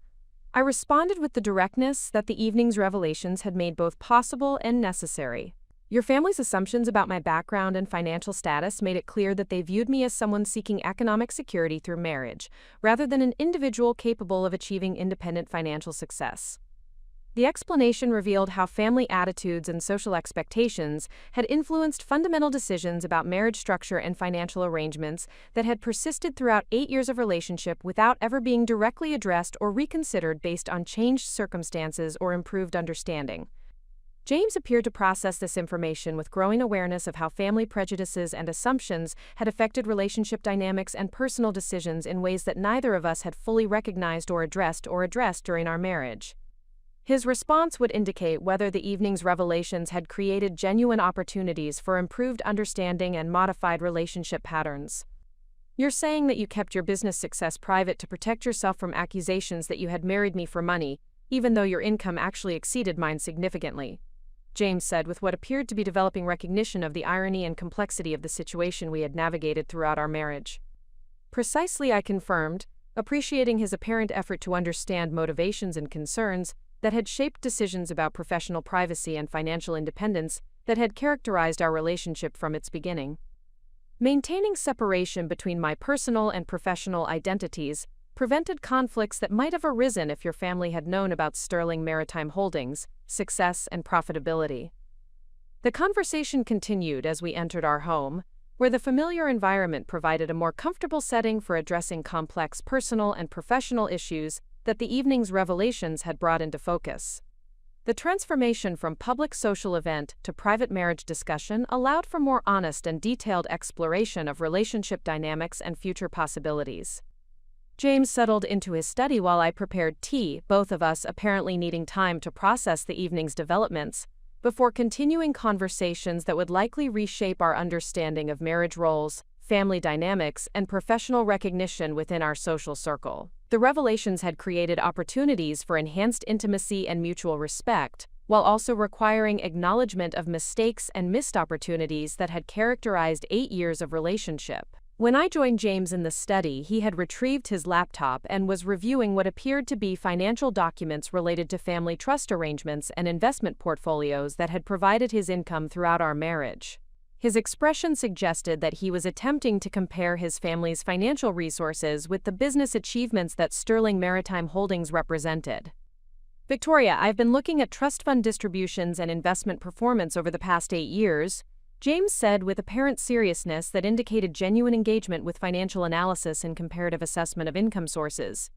Speaker 1: I responded with the directness that the evening's revelations had made both possible and necessary. Your family's assumptions about my background and financial status made it clear that they viewed me as someone seeking economic security through marriage, rather than an individual capable of achieving independent financial success." The explanation revealed how family attitudes and social expectations had influenced fundamental decisions about marriage structure and financial arrangements that had persisted throughout 8 years of relationship without ever being directly addressed or reconsidered based on changed circumstances or improved understanding. James appeared to process this information with growing awareness of how family prejudices and assumptions had affected relationship dynamics and personal decisions in ways that neither of us had fully recognized or addressed during our marriage. His response would indicate whether the evening's revelations had created genuine opportunities for improved understanding and modified relationship patterns. "You're saying that you kept your business success private to protect yourself from accusations that you had married me for money, even though your income actually exceeded mine significantly," James said with what appeared to be developing recognition of the irony and complexity of the situation we had navigated throughout our marriage. "Precisely," I confirmed, appreciating his apparent effort to understand motivations and concerns that had shaped decisions about professional privacy and financial independence that had characterized our relationship from its beginning. Maintaining separation between my personal and professional identities prevented conflicts that might have arisen if your family had known about Sterling Maritime Holdings' success and profitability. The conversation continued as we entered our home, where the familiar environment provided a more comfortable setting for addressing complex personal and professional issues that the evening's revelations had brought into focus. The transformation from public social event to private marriage discussion allowed for more honest and detailed exploration of relationship dynamics and future possibilities. James settled into his study while I prepared tea, both of us apparently needing time to process the evening's developments, before continuing conversations that would likely reshape our understanding of marriage roles, family dynamics, and professional recognition within our social circle. The revelations had created opportunities for enhanced intimacy and mutual respect, while also requiring acknowledgement of mistakes and missed opportunities that had characterized 8 years of relationship. When I joined James in the study, he had retrieved his laptop and was reviewing what appeared to be financial documents related to family trust arrangements and investment portfolios that had provided his income throughout our marriage. His expression suggested that he was attempting to compare his family's financial resources with the business achievements that Sterling Maritime Holdings represented. "Victoria, I've been looking at trust fund distributions and investment performance over the past 8 years, James said with apparent seriousness that indicated genuine engagement with financial analysis and comparative assessment of income sources.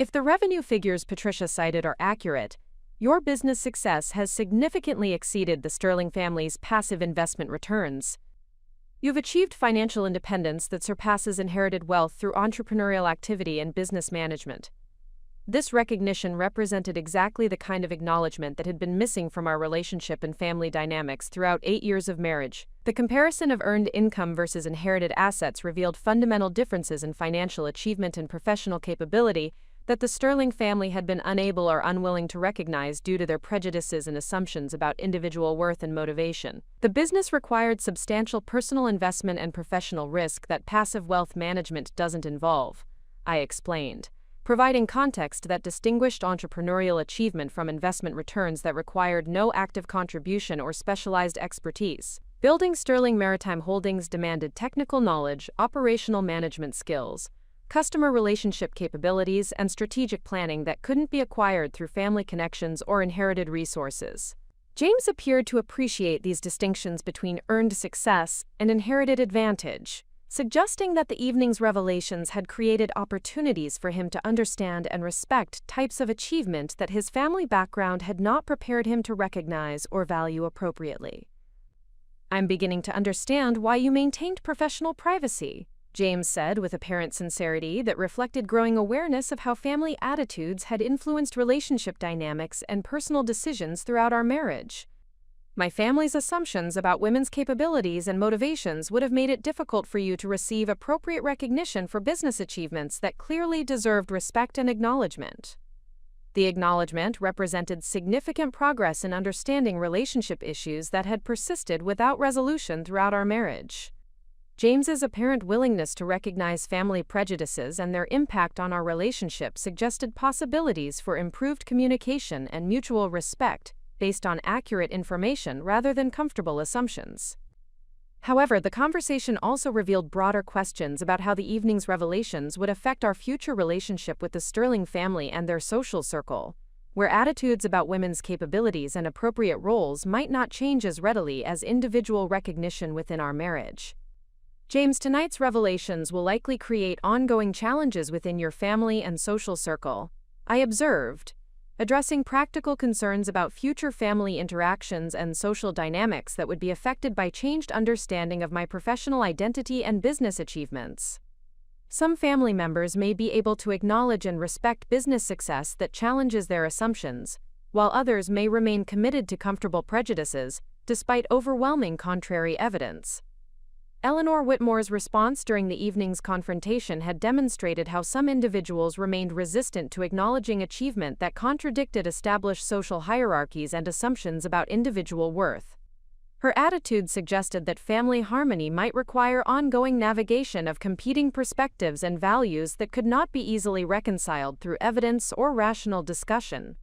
Speaker 1: If the revenue figures Patricia cited are accurate, your business success has significantly exceeded the Sterling family's passive investment returns. You've achieved financial independence that surpasses inherited wealth through entrepreneurial activity and business management. This recognition represented exactly the kind of acknowledgement that had been missing from our relationship and family dynamics throughout 8 years of marriage. The comparison of earned income versus inherited assets revealed fundamental differences in financial achievement and professional capability that the Sterling family had been unable or unwilling to recognize due to their prejudices and assumptions about individual worth and motivation. The business required substantial personal investment and professional risk that passive wealth management doesn't involve, I explained, providing context that distinguished entrepreneurial achievement from investment returns that required no active contribution or specialized expertise. Building Sterling Maritime Holdings demanded technical knowledge, operational management skills, customer relationship capabilities, and strategic planning that couldn't be acquired through family connections or inherited resources. James appeared to appreciate these distinctions between earned success and inherited advantage, suggesting that the evening's revelations had created opportunities for him to understand and respect types of achievement that his family background had not prepared him to recognize or value appropriately. "I'm beginning to understand why you maintained professional privacy," James said with apparent sincerity that reflected growing awareness of how family attitudes had influenced relationship dynamics and personal decisions throughout our marriage. "My family's assumptions about women's capabilities and motivations would have made it difficult for you to receive appropriate recognition for business achievements that clearly deserved respect and acknowledgement." The acknowledgement represented significant progress in understanding relationship issues that had persisted without resolution throughout our marriage. James's apparent willingness to recognize family prejudices and their impact on our relationship suggested possibilities for improved communication and mutual respect based on accurate information rather than comfortable assumptions. However, the conversation also revealed broader questions about how the evening's revelations would affect our future relationship with the Sterling family and their social circle, where attitudes about women's capabilities and appropriate roles might not change as readily as individual recognition within our marriage. "James, tonight's revelations will likely create ongoing challenges within your family and social circle," I observed, addressing practical concerns about future family interactions and social dynamics that would be affected by changed understanding of my professional identity and business achievements. Some family members may be able to acknowledge and respect business success that challenges their assumptions, while others may remain committed to comfortable prejudices, despite overwhelming contrary evidence. Eleanor Whitmore's response during the evening's confrontation had demonstrated how some individuals remained resistant to acknowledging achievement that contradicted established social hierarchies and assumptions about individual worth. Her attitude suggested that family harmony might require ongoing navigation of competing perspectives and values that could not be easily reconciled through evidence or rational discussion.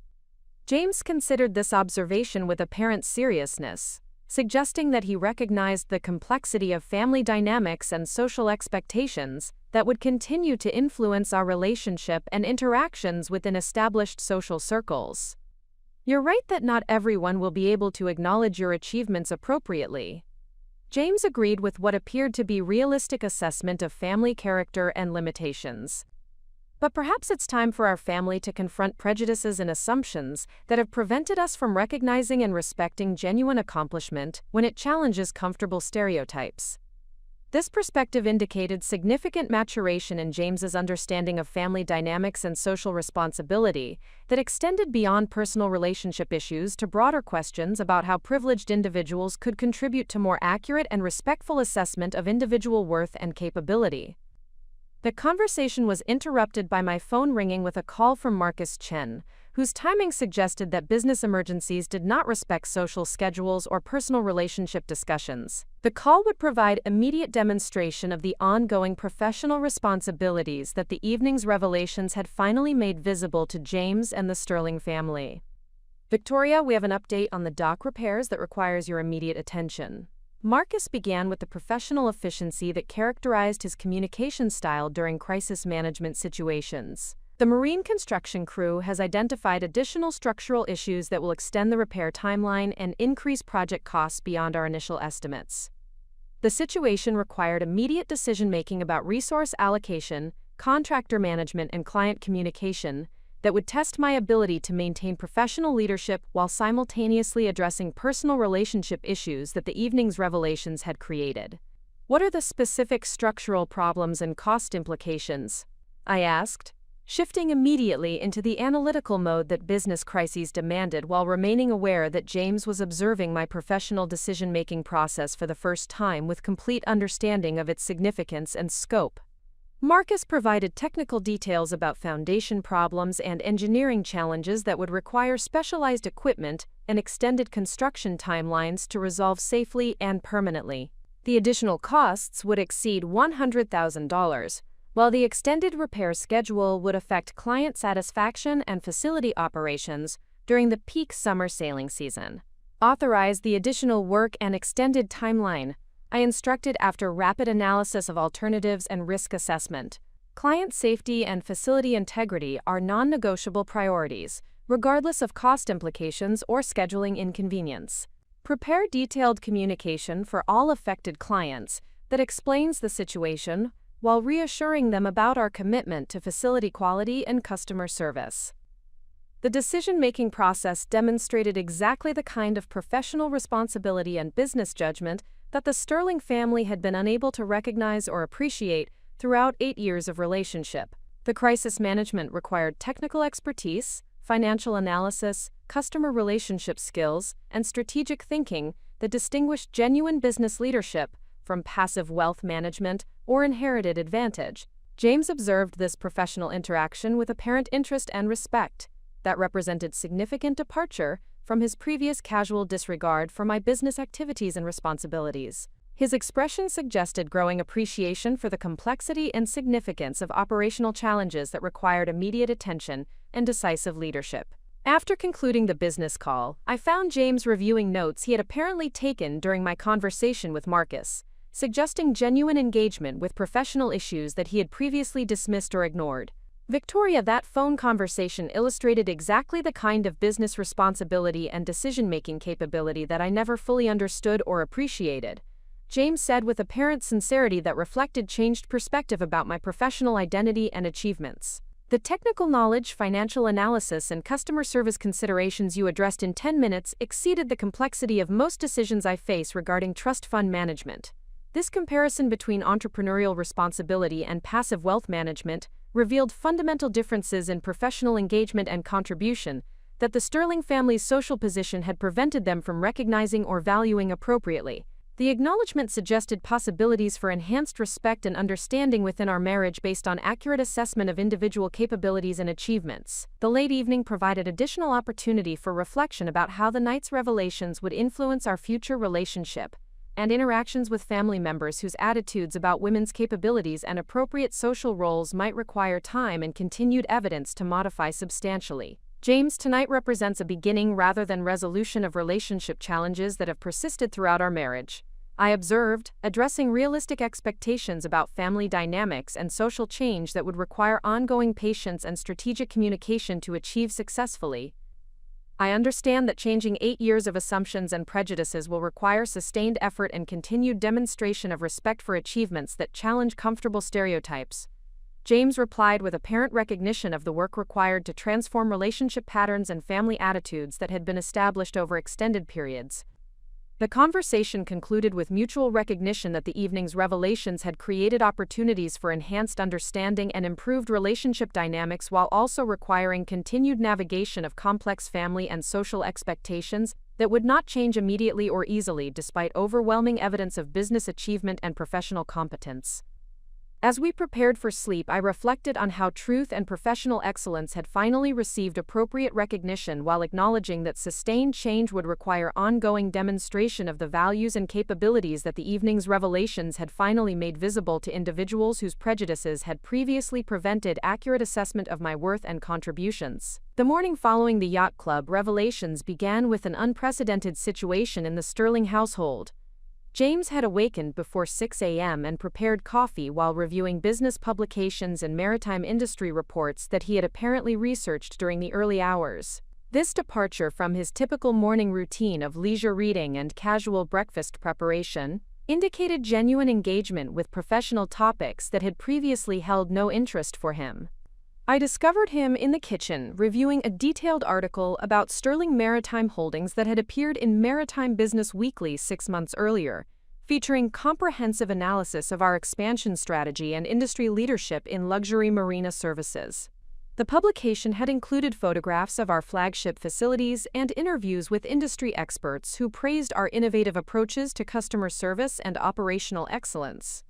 Speaker 1: James considered this observation with apparent seriousness, suggesting that he recognized the complexity of family dynamics and social expectations that would continue to influence our relationship and interactions within established social circles. "You're right that not everyone will be able to acknowledge your achievements appropriately." James agreed with what appeared to be realistic assessment of family character and limitations. "But perhaps it's time for our family to confront prejudices and assumptions that have prevented us from recognizing and respecting genuine accomplishment when it challenges comfortable stereotypes." This perspective indicated significant maturation in James's understanding of family dynamics and social responsibility that extended beyond personal relationship issues to broader questions about how privileged individuals could contribute to more accurate and respectful assessment of individual worth and capability. The conversation was interrupted by my phone ringing with a call from Marcus Chen, whose timing suggested that business emergencies did not respect social schedules or personal relationship discussions. The call would provide immediate demonstration of the ongoing professional responsibilities that the evening's revelations had finally made visible to James and the Sterling family. "Victoria, we have an update on the dock repairs that requires your immediate attention." Marcus began with the professional efficiency that characterized his communication style during crisis management situations. "The marine construction crew has identified additional structural issues that will extend the repair timeline and increase project costs beyond our initial estimates. The situation required immediate decision-making about resource allocation, contractor management, and client communication that would test my ability to maintain professional leadership while simultaneously addressing personal relationship issues that the evening's revelations had created. What are the specific structural problems and cost implications? I asked, shifting immediately into the analytical mode that business crises demanded while remaining aware that James was observing my professional decision-making process for the first time with complete understanding of its significance and scope. Marcus provided technical details about foundation problems and engineering challenges that would require specialized equipment and extended construction timelines to resolve safely and permanently. The additional costs would exceed $100,000, while the extended repair schedule would affect client satisfaction and facility operations during the peak summer sailing season. Authorize the additional work and extended timeline, I instructed after rapid analysis of alternatives and risk assessment. Client safety and facility integrity are non-negotiable priorities, regardless of cost implications or scheduling inconvenience. Prepare detailed communication for all affected clients that explains the situation while reassuring them about our commitment to facility quality and customer service. The decision-making process demonstrated exactly the kind of professional responsibility and business judgment that the Sterling family had been unable to recognize or appreciate throughout 8 years of relationship. The crisis management required technical expertise, financial analysis, customer relationship skills, and strategic thinking that distinguished genuine business leadership from passive wealth management or inherited advantage. James observed this professional interaction with apparent interest and respect that represented significant departure from his previous casual disregard for my business activities and responsibilities. His expression suggested growing appreciation for the complexity and significance of operational challenges that required immediate attention and decisive leadership. After concluding the business call, I found James reviewing notes he had apparently taken during my conversation with Marcus, suggesting genuine engagement with professional issues that he had previously dismissed or ignored. Victoria, that phone conversation illustrated exactly the kind of business responsibility and decision-making capability that I never fully understood or appreciated, James said with apparent sincerity that reflected changed perspective about my professional identity and achievements. The technical knowledge, financial analysis, and customer service considerations you addressed in 10 minutes exceeded the complexity of most decisions I face regarding trust fund management. This comparison between entrepreneurial responsibility and passive wealth management revealed fundamental differences in professional engagement and contribution that the Sterling family's social position had prevented them from recognizing or valuing appropriately. The acknowledgement suggested possibilities for enhanced respect and understanding within our marriage based on accurate assessment of individual capabilities and achievements. The late evening provided additional opportunity for reflection about how the night's revelations would influence our future relationship and interactions with family members whose attitudes about women's capabilities and appropriate social roles might require time and continued evidence to modify substantially. James, tonight represents a beginning rather than resolution of relationship challenges that have persisted throughout our marriage. I observed, addressing realistic expectations about family dynamics and social change that would require ongoing patience and strategic communication to achieve successfully. I understand that changing 8 years of assumptions and prejudices will require sustained effort and continued demonstration of respect for achievements that challenge comfortable stereotypes. James replied with apparent recognition of the work required to transform relationship patterns and family attitudes that had been established over extended periods. The conversation concluded with mutual recognition that the evening's revelations had created opportunities for enhanced understanding and improved relationship dynamics while also requiring continued navigation of complex family and social expectations that would not change immediately or easily despite overwhelming evidence of business achievement and professional competence. As we prepared for sleep, I reflected on how truth and professional excellence had finally received appropriate recognition while acknowledging that sustained change would require ongoing demonstration of the values and capabilities that the evening's revelations had finally made visible to individuals whose prejudices had previously prevented accurate assessment of my worth and contributions. The morning following the yacht club revelations began with an unprecedented situation in the Sterling household. James had awakened before 6 a.m. and prepared coffee while reviewing business publications and maritime industry reports that he had apparently researched during the early hours. This departure from his typical morning routine of leisure reading and casual breakfast preparation indicated genuine engagement with professional topics that had previously held no interest for him. I discovered him in the kitchen reviewing a detailed article about Sterling Maritime Holdings that had appeared in Maritime Business Weekly 6 months earlier, featuring comprehensive analysis of our expansion strategy and industry leadership in luxury marina services. The publication had included photographs of our flagship facilities and interviews with industry experts who praised our innovative approaches to customer service and operational excellence.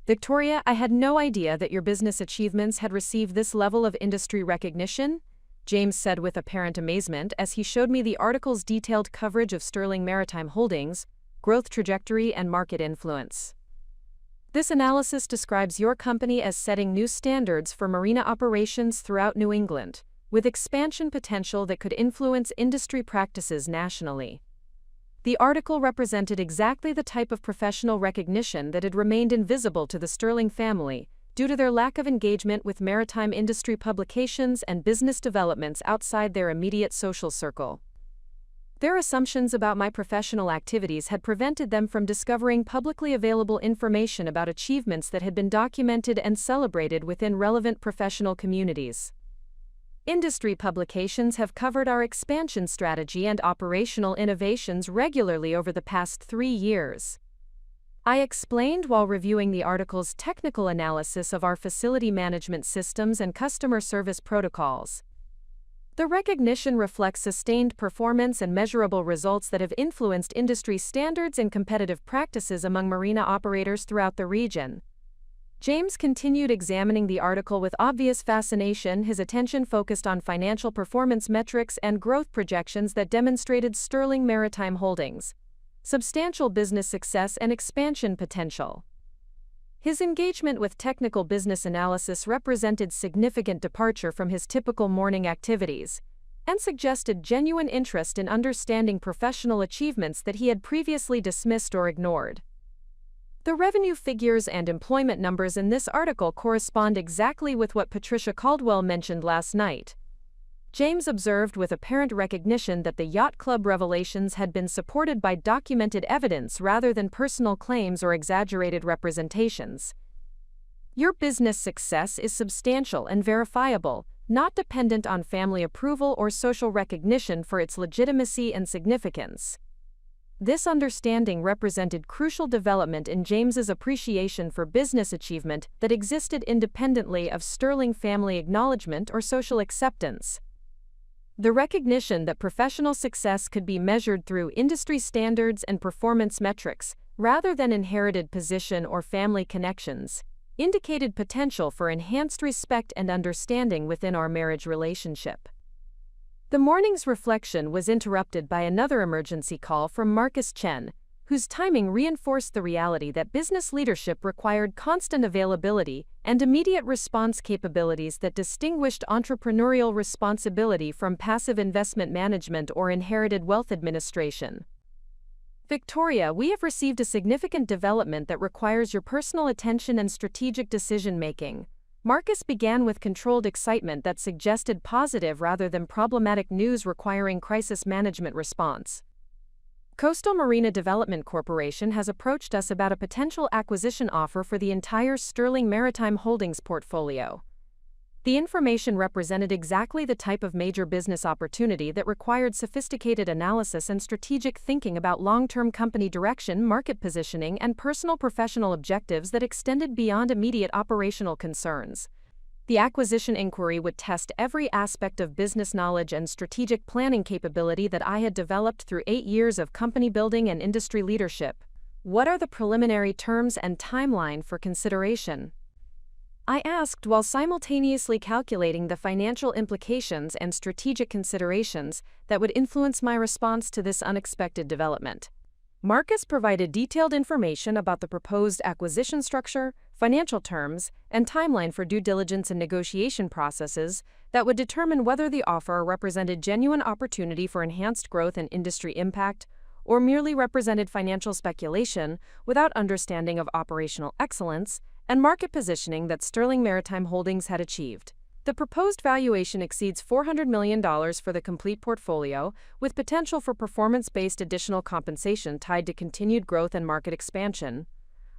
Speaker 1: "Victoria, I had no idea that your business achievements had received this level of industry recognition," James said with apparent amazement as he showed me the article's detailed coverage of Sterling Maritime Holdings' growth trajectory and market influence. "This analysis describes your company as setting new standards for marina operations throughout New England, with expansion potential that could influence industry practices nationally." The article represented exactly the type of professional recognition that had remained invisible to the Sterling family due to their lack of engagement with maritime industry publications and business developments outside their immediate social circle. Their assumptions about my professional activities had prevented them from discovering publicly available information about achievements that had been documented and celebrated within relevant professional communities. Industry publications have covered our expansion strategy and operational innovations regularly over the past 3 years. I explained while reviewing the article's technical analysis of our facility management systems and customer service protocols. The recognition reflects sustained performance and measurable results that have influenced industry standards and competitive practices among marina operators throughout the region. James continued examining the article with obvious fascination, his attention focused on financial performance metrics and growth projections that demonstrated Sterling Maritime Holdings' substantial business success and expansion potential. His engagement with technical business analysis represented significant departure from his typical morning activities, and suggested genuine interest in understanding professional achievements that he had previously dismissed or ignored. The revenue figures and employment numbers in this article correspond exactly with what Patricia Caldwell mentioned last night. James observed with apparent recognition that the yacht club revelations had been supported by documented evidence rather than personal claims or exaggerated representations. "Your business success is substantial and verifiable, not dependent on family approval or social recognition for its legitimacy and significance." This understanding represented crucial development in James's appreciation for business achievement that existed independently of Sterling family acknowledgement or social acceptance. The recognition that professional success could be measured through industry standards and performance metrics, rather than inherited position or family connections, indicated potential for enhanced respect and understanding within our marriage relationship. The morning's reflection was interrupted by another emergency call from Marcus Chen, whose timing reinforced the reality that business leadership required constant availability and immediate response capabilities that distinguished entrepreneurial responsibility from passive investment management or inherited wealth administration. "Victoria, we have received a significant development that requires your personal attention and strategic decision-making." Marcus began with controlled excitement that suggested positive rather than problematic news requiring crisis management response. "Coastal Marina Development Corporation has approached us about a potential acquisition offer for the entire Sterling Maritime Holdings portfolio." The information represented exactly the type of major business opportunity that required sophisticated analysis and strategic thinking about long-term company direction, market positioning, and personal professional objectives that extended beyond immediate operational concerns. The acquisition inquiry would test every aspect of business knowledge and strategic planning capability that I had developed through 8 years of company building and industry leadership. "What are the preliminary terms and timeline for consideration?" I asked while simultaneously calculating the financial implications and strategic considerations that would influence my response to this unexpected development. Marcus provided detailed information about the proposed acquisition structure, financial terms, and timeline for due diligence and negotiation processes that would determine whether the offer represented genuine opportunity for enhanced growth and industry impact, or merely represented financial speculation without understanding of operational excellence and market positioning that Sterling Maritime Holdings had achieved. The proposed valuation exceeds $400 million for the complete portfolio, with potential for performance-based additional compensation tied to continued growth and market expansion.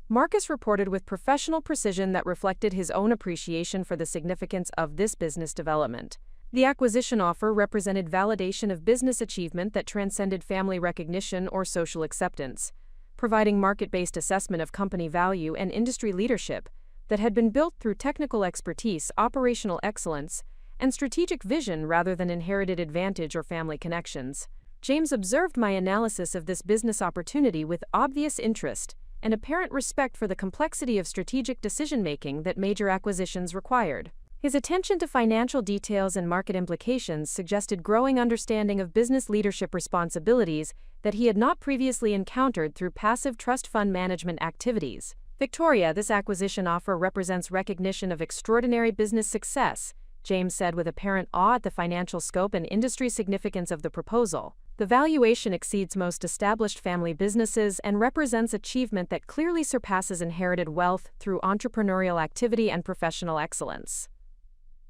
Speaker 1: Marcus reported with professional precision that reflected his own appreciation for the significance of this business development. The acquisition offer represented validation of business achievement that transcended family recognition or social acceptance, providing market-based assessment of company value and industry leadership that had been built through technical expertise, operational excellence, and strategic vision rather than inherited advantage or family connections. James observed my analysis of this business opportunity with obvious interest and apparent respect for the complexity of strategic decision-making that major acquisitions required. His attention to financial details and market implications suggested growing understanding of business leadership responsibilities that he had not previously encountered through passive trust fund management activities. Victoria, this acquisition offer represents recognition of extraordinary business success, James said with apparent awe at the financial scope and industry significance of the proposal. The valuation exceeds most established family businesses and represents achievement that clearly surpasses inherited wealth through entrepreneurial activity and professional excellence.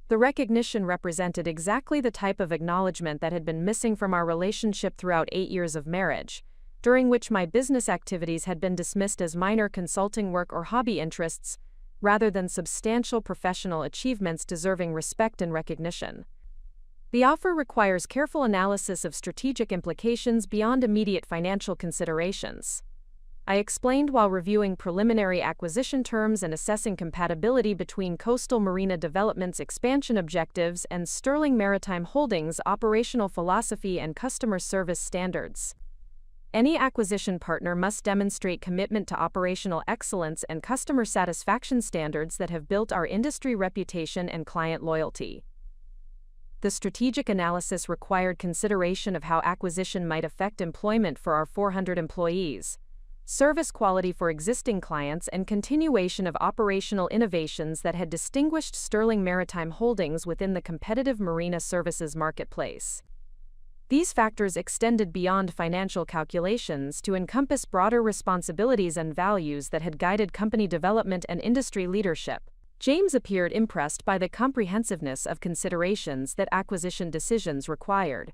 Speaker 1: The recognition represented exactly the type of acknowledgement that had been missing from our relationship throughout 8 years of marriage, during which my business activities had been dismissed as minor consulting work or hobby interests, rather than substantial professional achievements deserving respect and recognition. The offer requires careful analysis of strategic implications beyond immediate financial considerations. I explained while reviewing preliminary acquisition terms and assessing compatibility between Coastal Marina Development's expansion objectives and Sterling Maritime Holdings' operational philosophy and customer service standards. Any acquisition partner must demonstrate commitment to operational excellence and customer satisfaction standards that have built our industry reputation and client loyalty. The strategic analysis required consideration of how acquisition might affect employment for our 400 employees, service quality for existing clients, and continuation of operational innovations that had distinguished Sterling Maritime Holdings within the competitive marina services marketplace. These factors extended beyond financial calculations to encompass broader responsibilities and values that had guided company development and industry leadership. James appeared impressed by the comprehensiveness of considerations that acquisition decisions required,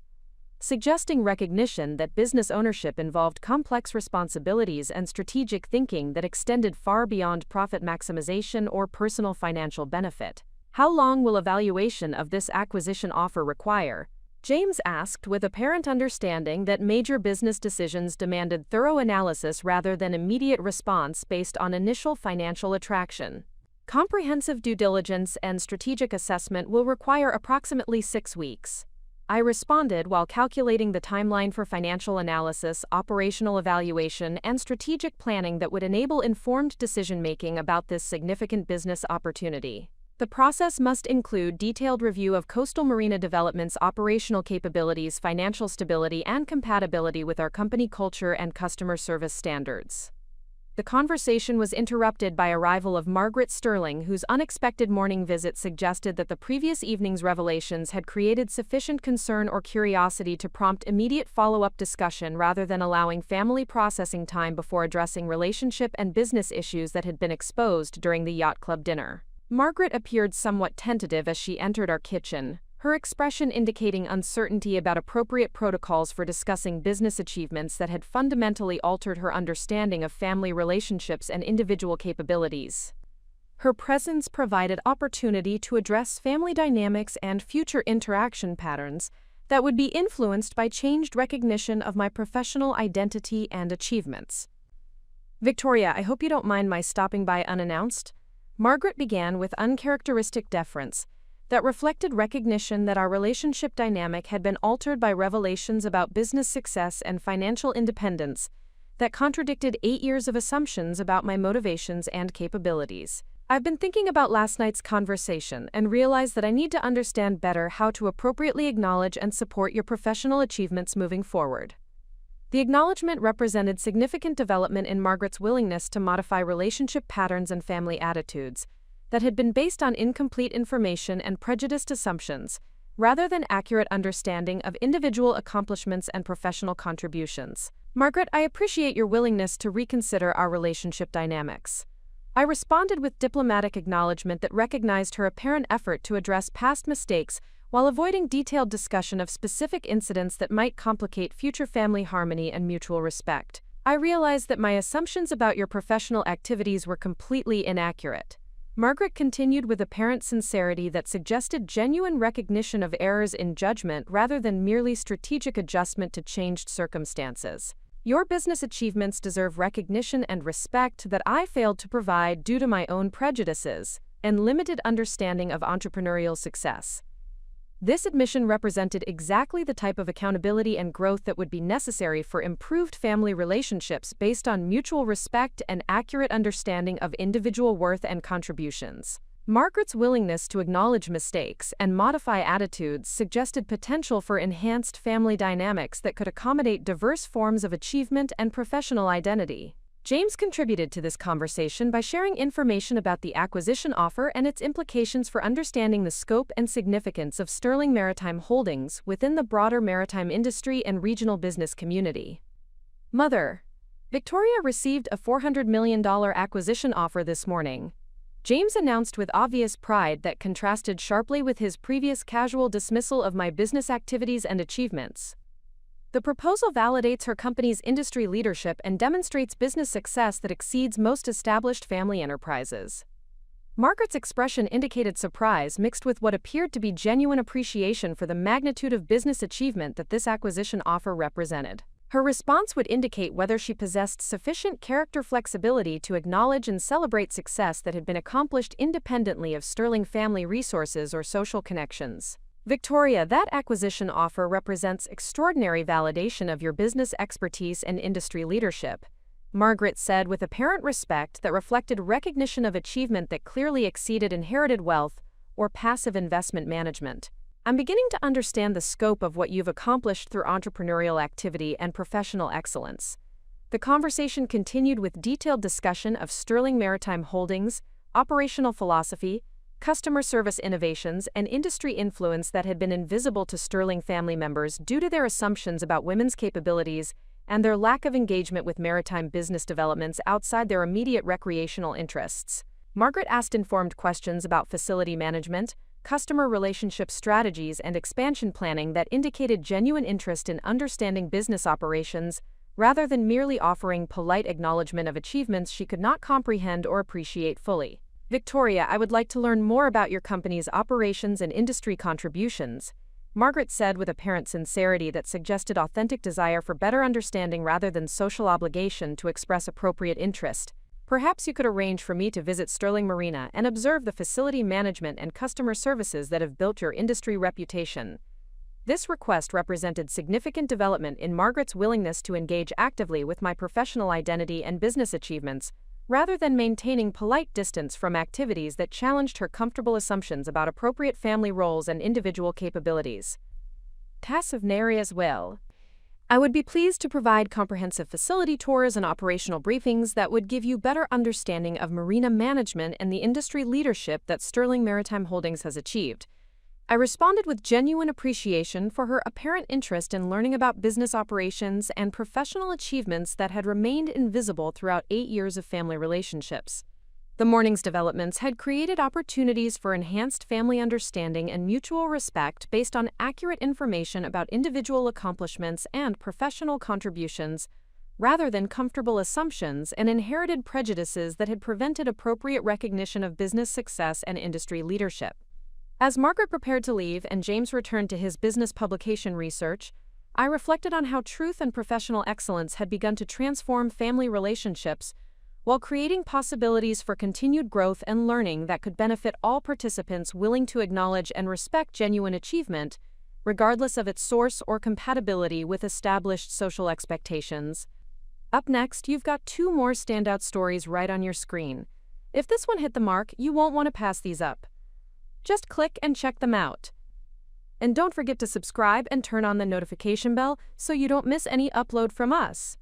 Speaker 1: suggesting recognition that business ownership involved complex responsibilities and strategic thinking that extended far beyond profit maximization or personal financial benefit. How long will evaluation of this acquisition offer require? James asked with apparent understanding that major business decisions demanded thorough analysis rather than immediate response based on initial financial attraction. Comprehensive due diligence and strategic assessment will require approximately 6 weeks. I responded while calculating the timeline for financial analysis, operational evaluation, and strategic planning that would enable informed decision-making about this significant business opportunity. The process must include detailed review of Coastal Marina Development's operational capabilities, financial stability, and compatibility with our company culture and customer service standards. The conversation was interrupted by arrival of Margaret Sterling, whose unexpected morning visit suggested that the previous evening's revelations had created sufficient concern or curiosity to prompt immediate follow-up discussion rather than allowing family processing time before addressing relationship and business issues that had been exposed during the yacht club dinner. Margaret appeared somewhat tentative as she entered our kitchen, her expression indicating uncertainty about appropriate protocols for discussing business achievements that had fundamentally altered her understanding of family relationships and individual capabilities. Her presence provided opportunity to address family dynamics and future interaction patterns that would be influenced by changed recognition of my professional identity and achievements. "Victoria, I hope you don't mind my stopping by unannounced," Margaret began with uncharacteristic deference that reflected recognition that our relationship dynamic had been altered by revelations about business success and financial independence that contradicted 8 years of assumptions about my motivations and capabilities. "I've been thinking about last night's conversation and realized that I need to understand better how to appropriately acknowledge and support your professional achievements moving forward." The acknowledgement represented significant development in Margaret's willingness to modify relationship patterns and family attitudes that had been based on incomplete information and prejudiced assumptions, rather than accurate understanding of individual accomplishments and professional contributions. "Margaret, I appreciate your willingness to reconsider our relationship dynamics. I responded with diplomatic acknowledgement that recognized her apparent effort to address past mistakes while avoiding detailed discussion of specific incidents that might complicate future family harmony and mutual respect. I realized that my assumptions about your professional activities were completely inaccurate. Margaret continued with apparent sincerity that suggested genuine recognition of errors in judgment rather than merely strategic adjustment to changed circumstances. Your business achievements deserve recognition and respect that I failed to provide due to my own prejudices and limited understanding of entrepreneurial success. This admission represented exactly the type of accountability and growth that would be necessary for improved family relationships based on mutual respect and accurate understanding of individual worth and contributions. Margaret's willingness to acknowledge mistakes and modify attitudes suggested potential for enhanced family dynamics that could accommodate diverse forms of achievement and professional identity. James contributed to this conversation by sharing information about the acquisition offer and its implications for understanding the scope and significance of Sterling Maritime Holdings within the broader maritime industry and regional business community. Mother, Victoria received a $400 million acquisition offer this morning. James announced with obvious pride that contrasted sharply with his previous casual dismissal of my business activities and achievements. The proposal validates her company's industry leadership and demonstrates business success that exceeds most established family enterprises. Margaret's expression indicated surprise mixed with what appeared to be genuine appreciation for the magnitude of business achievement that this acquisition offer represented. Her response would indicate whether she possessed sufficient character flexibility to acknowledge and celebrate success that had been accomplished independently of Sterling family resources or social connections. Victoria, that acquisition offer represents extraordinary validation of your business expertise and industry leadership, Margaret said with apparent respect that reflected recognition of achievement that clearly exceeded inherited wealth or passive investment management. I'm beginning to understand the scope of what you've accomplished through entrepreneurial activity and professional excellence. The conversation continued with detailed discussion of Sterling Maritime Holdings, operational philosophy, customer service innovations, and industry influence that had been invisible to Sterling family members due to their assumptions about women's capabilities and their lack of engagement with maritime business developments outside their immediate recreational interests. Margaret asked informed questions about facility management, customer relationship strategies, and expansion planning that indicated genuine interest in understanding business operations rather than merely offering polite acknowledgement of achievements she could not comprehend or appreciate fully. Victoria, I would like to learn more about your company's operations and industry contributions, Margaret said with apparent sincerity that suggested authentic desire for better understanding rather than social obligation to express appropriate interest. Perhaps you could arrange for me to visit Sterling Marina and observe the facility management and customer services that have built your industry reputation. This request represented significant development in Margaret's willingness to engage actively with my professional identity and business achievements, rather than maintaining polite distance from activities that challenged her comfortable assumptions about appropriate family roles and individual capabilities. Tassivnary as well. I would be pleased to provide comprehensive facility tours and operational briefings that would give you better understanding of marina management and the industry leadership that Sterling Maritime Holdings has achieved. I responded with genuine appreciation for her apparent interest in learning about business operations and professional achievements that had remained invisible throughout 8 years of family relationships. The morning's developments had created opportunities for enhanced family understanding and mutual respect based on accurate information about individual accomplishments and professional contributions, rather than comfortable assumptions and inherited prejudices that had prevented appropriate recognition of business success and industry leadership. As Margaret prepared to leave and James returned to his business publication research, I reflected on how truth and professional excellence had begun to transform family relationships while creating possibilities for continued growth and learning that could benefit all participants willing to acknowledge and respect genuine achievement, regardless of its source or compatibility with established social expectations. Up next, you've got 2 more standout stories right on your screen. If this one hit the mark, you won't want to pass these up. Just click and check them out. And don't forget to subscribe and turn on the notification bell so you don't miss any upload from us.